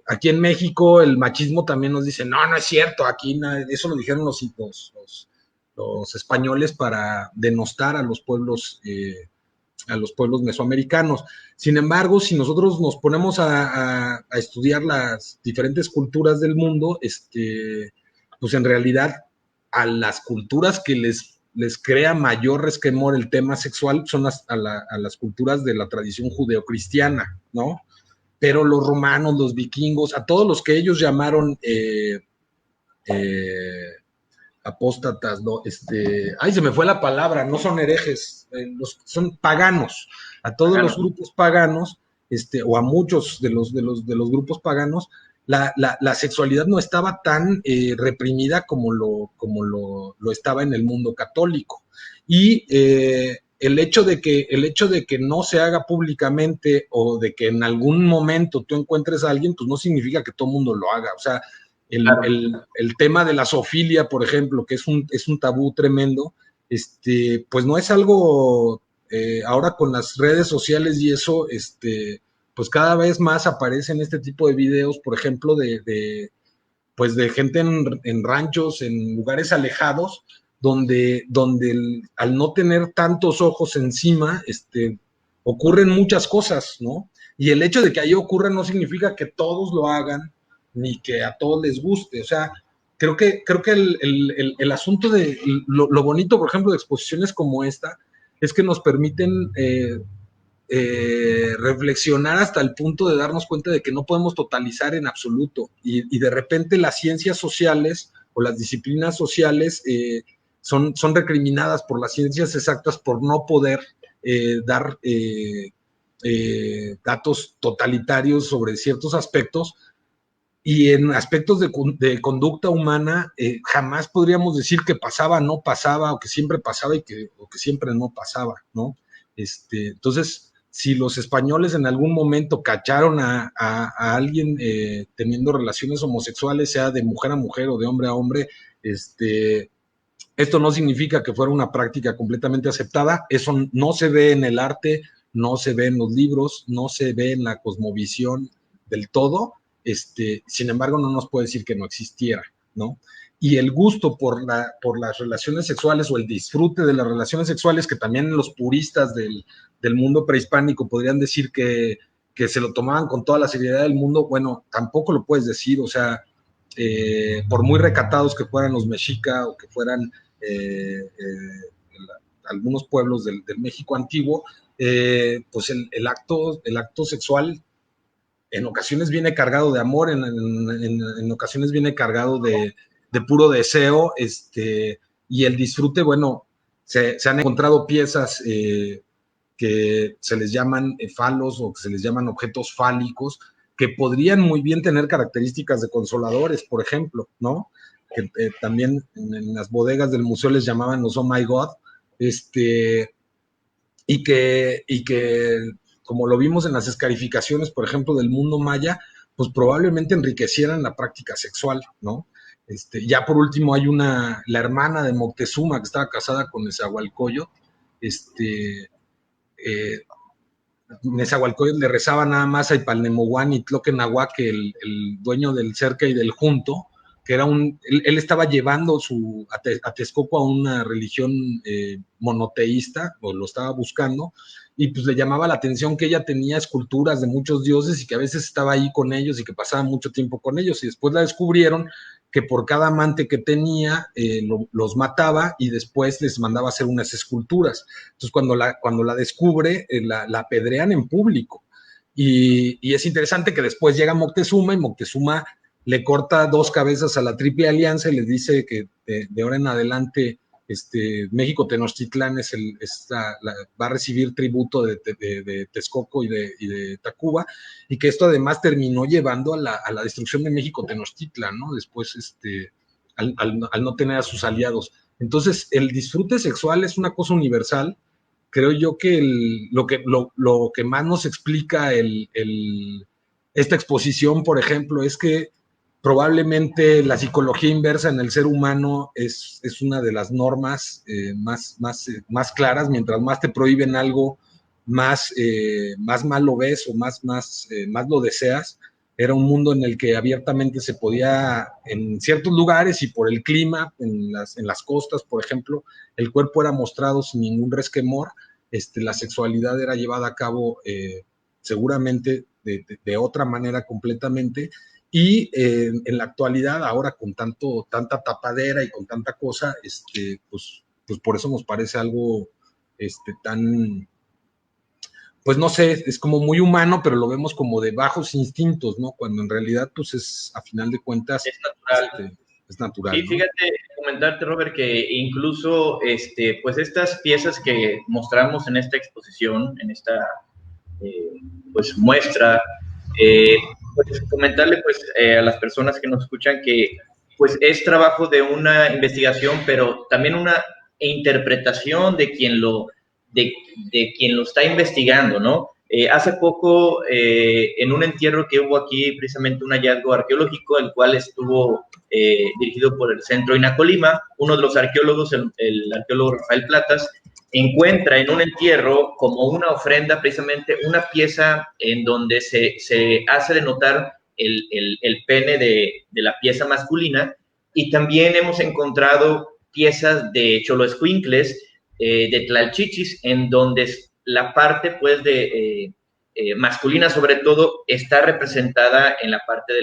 aquí en México el machismo también nos dice, no es cierto, aquí eso lo dijeron los españoles para denostar a los pueblos mesoamericanos. Sin embargo, si nosotros nos ponemos a estudiar las diferentes culturas del mundo, pues en realidad a las culturas que les crea mayor resquemor el tema sexual son a las culturas de la tradición judeocristiana, ¿no? Pero los romanos, los vikingos, a todos los que ellos llamaron apóstatas, ¿no? Se me fue la palabra, no son herejes, son paganos, a todos los grupos paganos, o a muchos de los grupos paganos, la sexualidad no estaba tan reprimida como lo estaba en el mundo católico. Y el hecho de que no se haga públicamente o de que en algún momento tú encuentres a alguien, pues no significa que todo el mundo lo haga. O sea, el tema de la zoofilia, por ejemplo, que es un tabú tremendo, pues no es algo, ahora con las redes sociales y eso, pues cada vez más aparecen este tipo de videos, por ejemplo, pues de gente en ranchos, en lugares alejados, donde al no tener tantos ojos encima, ocurren muchas cosas, ¿no? Y el hecho de que ahí ocurra no significa que todos lo hagan, ni que a todos les guste. O sea, creo que el asunto de lo bonito, por ejemplo, de exposiciones como esta, es que nos permiten reflexionar hasta el punto de darnos cuenta de que no podemos totalizar en absoluto. Y de repente las ciencias sociales o las disciplinas sociales son recriminadas por las ciencias exactas por no poder dar datos totalitarios sobre ciertos aspectos, y en aspectos de conducta humana jamás podríamos decir que pasaba, no pasaba, o que siempre pasaba o que siempre no pasaba, ¿no? Entonces, si los españoles en algún momento cacharon a alguien teniendo relaciones homosexuales, sea de mujer a mujer o de hombre a hombre, esto no significa que fuera una práctica completamente aceptada. Eso no se ve en el arte, no se ve en los libros, no se ve en la cosmovisión del todo. Sin embargo, no nos puede decir que no existiera, ¿no? Y el gusto por las relaciones sexuales o el disfrute de las relaciones sexuales, que también los puristas del mundo prehispánico podrían decir que se lo tomaban con toda la seriedad del mundo, bueno, tampoco lo puedes decir. O sea, por muy recatados que fueran los mexica o que fueran algunos pueblos del México antiguo, pues el acto sexual en ocasiones viene cargado de amor, en ocasiones viene cargado de puro deseo, y el disfrute, bueno, se han encontrado piezas que se les llaman falos o que se les llaman objetos fálicos, que podrían muy bien tener características de consoladores, por ejemplo, ¿no? Que también en las bodegas del museo les llamaban los oh my god, y que como lo vimos en las escarificaciones, por ejemplo, del mundo maya, pues probablemente enriquecieran la práctica sexual, ¿no? Ya por último hay la hermana de Moctezuma que estaba casada con Nezahualcóyotl. Nezahualcóyotl le rezaba nada más a Ipalnemohuán y Tloquenahuac, el dueño del Cerca y del Junto, que era él estaba llevando a Texcoco a una religión monoteísta, o lo estaba buscando, y pues le llamaba la atención que ella tenía esculturas de muchos dioses y que a veces estaba ahí con ellos y que pasaba mucho tiempo con ellos, y después la descubrieron que por cada amante que tenía los mataba y después les mandaba a hacer unas esculturas. Entonces cuando la descubre, la apedrean en público. Y es interesante que después llega Moctezuma y Moctezuma le corta 2 cabezas a la Triple Alianza y les dice que de ahora en adelante México Tenochtitlán va a recibir tributo de Texcoco y de Tacuba, y que esto además terminó llevando a la destrucción de México Tenochtitlan, ¿no? Después, al no tener a sus aliados. Entonces, el disfrute sexual es una cosa universal. Creo yo que lo que más nos explica esta exposición, por ejemplo, es que probablemente la psicología inversa en el ser humano es una de las normas más claras. Mientras más te prohíben algo, más mal lo ves o más lo deseas. Era un mundo en el que abiertamente se podía, en ciertos lugares y por el clima, en las costas, por ejemplo, el cuerpo era mostrado sin ningún resquemor. La sexualidad era llevada a cabo seguramente de otra manera completamente. Y en la actualidad, ahora con tanta tapadera y con tanta cosa, pues por eso nos parece algo tan, pues no sé, es como muy humano, pero lo vemos como de bajos instintos, ¿no? Cuando en realidad, pues a final de cuentas, es natural. Es natural, Sí, ¿no? fíjate, comentarte, Robert, que incluso pues estas piezas que mostramos en esta exposición, en esta pues muestra, pues comentarle pues a las personas que nos escuchan que pues es trabajo de una investigación, pero también una interpretación de de quien lo está investigando, ¿no? Hace poco, en un entierro que hubo aquí, precisamente un hallazgo arqueológico, el cual estuvo dirigido por el Centro INAH Colima, uno de los arqueólogos, el arqueólogo Rafael Platas, encuentra en un entierro como una ofrenda precisamente una pieza en donde se hace denotar el pene de la pieza masculina, y también hemos encontrado piezas de choloescuincles, de tlalchichis, en donde la parte pues masculina sobre todo está representada en la parte de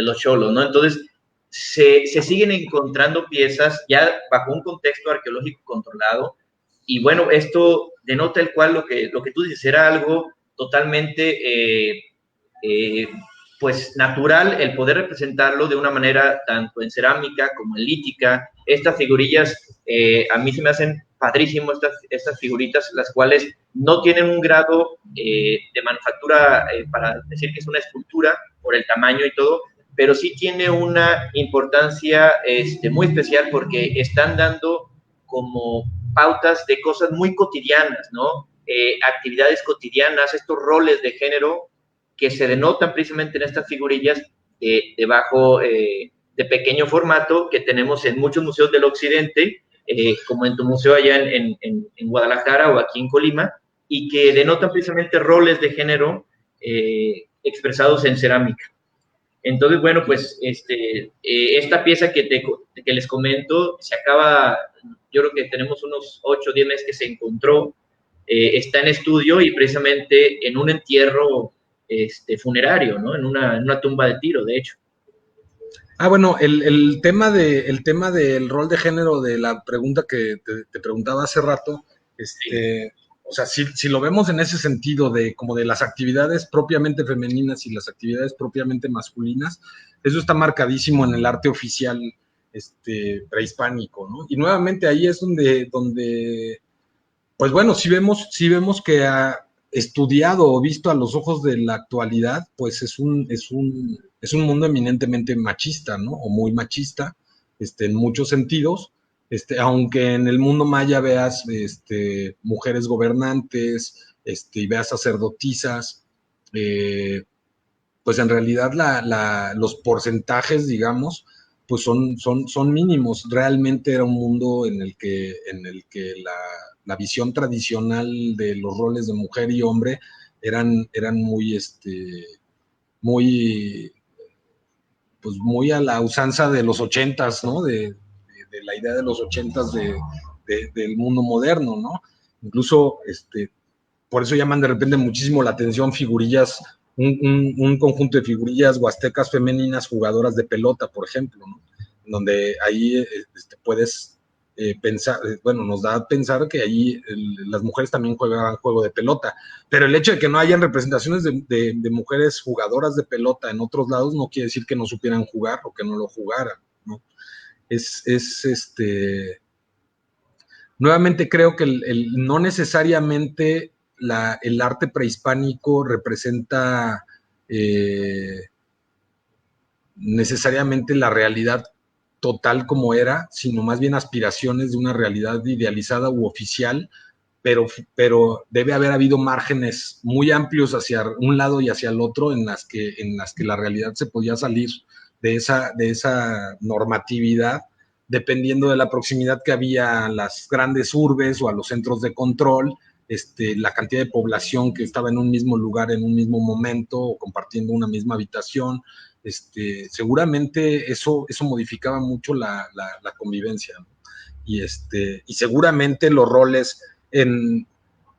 los cholos, ¿no? Entonces se siguen encontrando piezas ya bajo un contexto arqueológico controlado, y bueno, esto denota el cual lo que tú dices era algo totalmente pues natural, el poder representarlo de una manera tanto en cerámica como en lítica. Estas figurillas a mí se me hacen padrísimo, estas figuritas, las cuales no tienen un grado de manufactura para decir que es una escultura por el tamaño y todo, pero sí tiene una importancia muy especial porque están dando como pautas de cosas muy cotidianas, ¿no? Actividades cotidianas, estos roles de género que se denotan precisamente en estas figurillas de pequeño formato que tenemos en muchos museos del occidente, como en tu museo allá en Guadalajara o aquí en Colima, y que denotan precisamente roles de género expresados en cerámica. Entonces, bueno, pues esta pieza que les comento se acaba, yo creo que tenemos unos 8 o 10 meses que se encontró, está en estudio y precisamente en un entierro funerario, ¿no? En una tumba de tiro, de hecho. Bueno, el tema del rol de género de la pregunta que te preguntaba hace rato, Sí. o sea, si lo vemos en ese sentido de como de las actividades propiamente femeninas y las actividades propiamente masculinas, eso está marcadísimo en el arte oficial prehispánico, ¿no? Y nuevamente ahí es donde pues bueno, si vemos que ha estudiado o visto a los ojos de la actualidad, pues es un mundo eminentemente machista, ¿no? O muy machista, en muchos sentidos. Aunque en el mundo maya veas mujeres gobernantes, y veas sacerdotisas, pues en realidad los porcentajes, digamos, pues son mínimos. Realmente era un mundo en el que la visión tradicional de los roles de mujer y hombre eran muy, pues muy a la usanza de los 80s, ¿no? De la idea de los 80s del mundo moderno, ¿no? Incluso, por eso llaman de repente muchísimo la atención figurillas, un conjunto de figurillas huastecas femeninas jugadoras de pelota, por ejemplo, ¿no? Donde ahí puedes pensar, bueno, nos da a pensar que ahí las mujeres también juegan juego de pelota, pero el hecho de que no hayan representaciones de mujeres jugadoras de pelota en otros lados no quiere decir que no supieran jugar o que no lo jugaran, ¿no? Nuevamente creo que no necesariamente el arte prehispánico representa necesariamente la realidad total como era, sino más bien aspiraciones de una realidad idealizada u oficial, pero debe haber habido márgenes muy amplios hacia un lado y hacia el otro en las que la realidad se podía salir de esa normatividad, dependiendo de la proximidad que había a las grandes urbes o a los centros de control, la cantidad de población que estaba en un mismo lugar en un mismo momento o compartiendo una misma habitación. Seguramente eso modificaba mucho la convivencia, ¿no? Y seguramente los roles en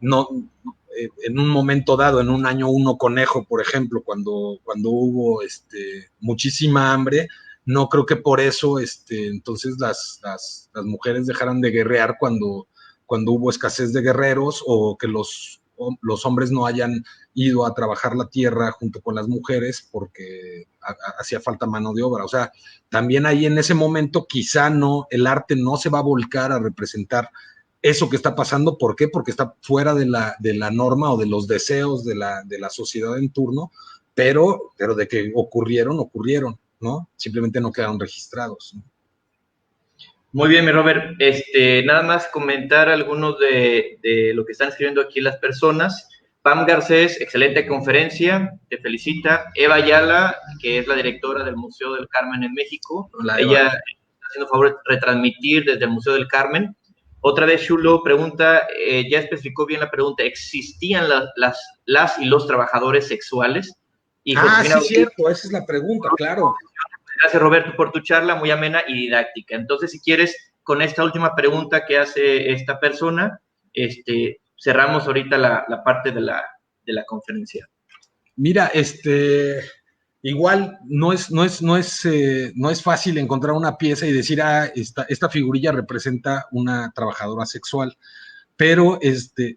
un momento dado, en un año 1 conejo, por ejemplo, cuando hubo muchísima hambre, no creo que por eso entonces las mujeres dejaran de guerrear cuando hubo escasez de guerreros, o que los hombres no hayan ido a trabajar la tierra junto con las mujeres porque hacía falta mano de obra. O sea, también ahí en ese momento quizá el arte no se va a volcar a representar eso que está pasando. ¿Por qué? Porque está fuera de la norma o de los deseos de la sociedad en turno, pero de que ocurrieron, ¿no? Simplemente no quedaron registrados, ¿no? Muy bien, mi Robert. Nada más comentar algunos de lo que están escribiendo aquí las personas. Pam Garcés, excelente conferencia, te felicita. Eva Ayala, que es la directora del Museo del Carmen en México. Hola, ella está haciendo favor de retransmitir desde el Museo del Carmen. Otra vez, Chulo pregunta, ya especificó bien la pregunta, ¿existían las y los trabajadores sexuales? Y sí, cierto, esa es la pregunta, claro. Gracias, Roberto, por tu charla, muy amena y didáctica. Entonces, si quieres, con esta última pregunta que hace esta persona, cerramos ahorita la parte de la conferencia. Mira, igual no es fácil encontrar una pieza y decir, esta figurilla representa una trabajadora sexual, pero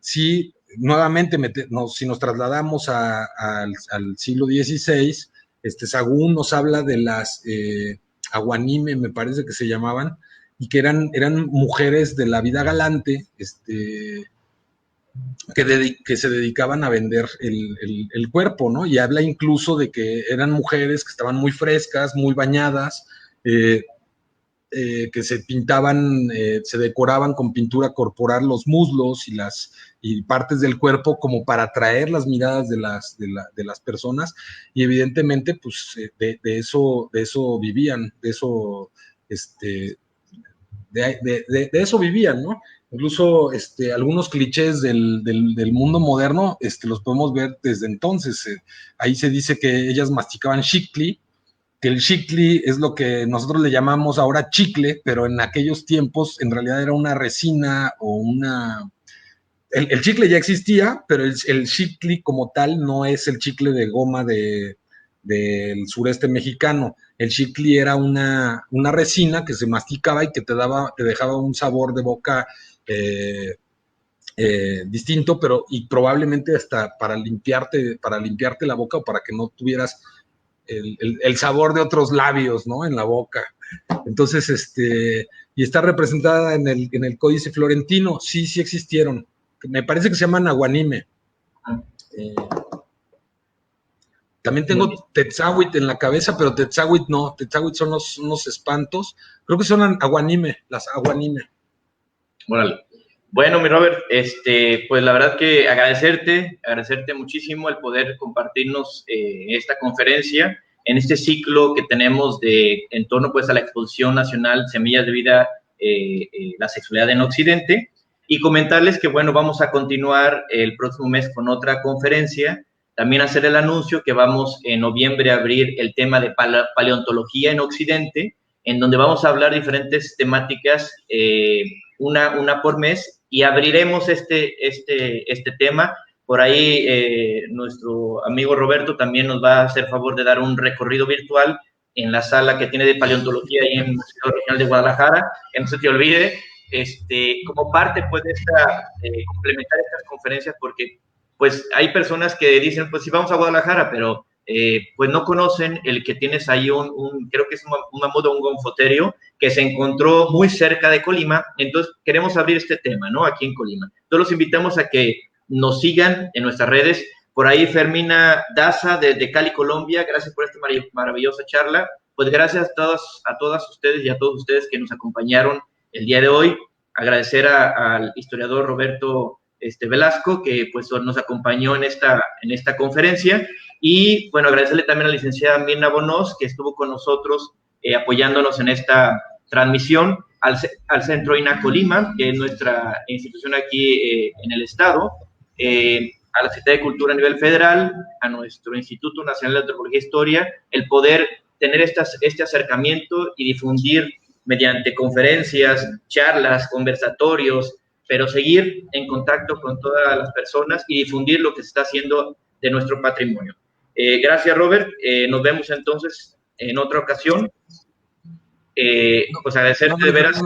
sí, nuevamente, si nos trasladamos al siglo XVI, Sagún nos habla de las aguanime, me parece que se llamaban, y que eran mujeres de la vida galante, que se dedicaban a vender el cuerpo, ¿no? Y habla incluso de que eran mujeres que estaban muy frescas, muy bañadas, que se pintaban, se decoraban con pintura corporal los muslos y partes del cuerpo como para atraer las miradas de las personas, y evidentemente pues de eso vivían, de eso vivían, ¿no? Incluso algunos clichés del mundo moderno los podemos ver desde entonces. Ahí se dice que ellas masticaban chicle, que el chicle es lo que nosotros le llamamos ahora chicle, pero en aquellos tiempos en realidad era una resina o una... El chicle ya existía, pero el chicle como tal no es el chicle de goma del sureste mexicano. El chicle era una resina que se masticaba y que te dejaba un sabor de boca distinto, y probablemente hasta para limpiarte la boca, o para que no tuvieras el sabor de otros labios, ¿no? En la boca. Entonces, y está representada en el Códice Florentino. Sí existieron. Me parece que se llaman aguanime. También tengo Tetzahuit en la cabeza, pero Tetzahuit no. Tetzahuit son unos espantos. Creo que son aguanime, las aguanime. Órale. Bueno, mi Robert, pues la verdad que agradecerte muchísimo el poder compartirnos esta conferencia en este ciclo que tenemos en torno pues a la Exposición Nacional Semillas de Vida, la sexualidad en Occidente, y comentarles que bueno, vamos a continuar el próximo mes con otra conferencia también hacer el anuncio que vamos en noviembre a abrir el tema de paleontología en Occidente, en donde vamos a hablar diferentes temáticas, una por mes, y abriremos este tema. Por ahí nuestro amigo Roberto también nos va a hacer favor de dar un recorrido virtual en la sala que tiene de paleontología ahí en el Museo Regional de Guadalajara, que no se te olvide, como parte pues, de complementar estas conferencias, porque pues hay personas que dicen, pues sí vamos a Guadalajara, pero pues no conocen el que tienes ahí creo que es un mamut o un gonfoterio que se encontró muy cerca de Colima. Entonces queremos abrir este tema, ¿no? Aquí en Colima. Entonces los invitamos a que nos sigan en nuestras redes. Por ahí Fermina Daza de Cali, Colombia, gracias por esta maravillosa charla. Pues gracias a todas ustedes y a todos ustedes que nos acompañaron el día de hoy. Agradecer al historiador Roberto Velasco, que pues nos acompañó en esta conferencia. Y bueno, agradecerle también a la licenciada Mirna Bonos, que estuvo con nosotros apoyándonos en esta transmisión, al Centro INA Colima, que es nuestra institución aquí en el estado, a la Secretaría de Cultura a nivel federal, a nuestro Instituto Nacional de Antropología e Historia, el poder tener este acercamiento y difundir mediante conferencias, charlas, conversatorios, pero seguir en contacto con todas las personas y difundir lo que se está haciendo de nuestro patrimonio. Gracias, Robert. Nos vemos entonces en otra ocasión. Pues agradecerte de veras.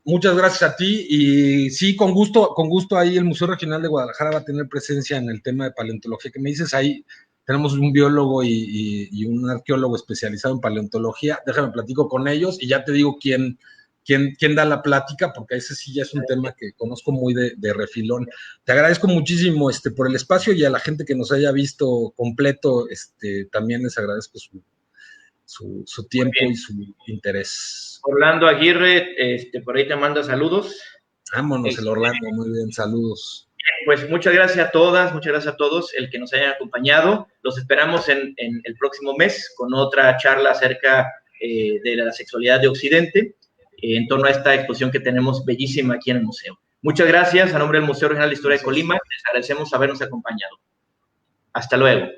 Muchas gracias a ti, y sí, con gusto ahí el Museo Regional de Guadalajara va a tener presencia en el tema de paleontología que me dices. Ahí tenemos un biólogo y un arqueólogo especializado en paleontología. Déjame platico con ellos y ya te digo quién da la plática, porque ese sí ya es un tema que conozco muy de refilón. Te agradezco muchísimo por el espacio, y a la gente que nos haya visto completo, también les agradezco su tiempo y su interés. Orlando Aguirre, por ahí te manda saludos. Vámonos, el Orlando, muy bien, saludos. Pues muchas gracias a todas, muchas gracias a todos el que nos hayan acompañado. Los esperamos en el próximo mes con otra charla acerca de la sexualidad de Occidente, en torno a esta exposición que tenemos bellísima aquí en el museo. Muchas gracias, a nombre del Museo Regional de Historia de Colima, les agradecemos habernos acompañado. Hasta luego.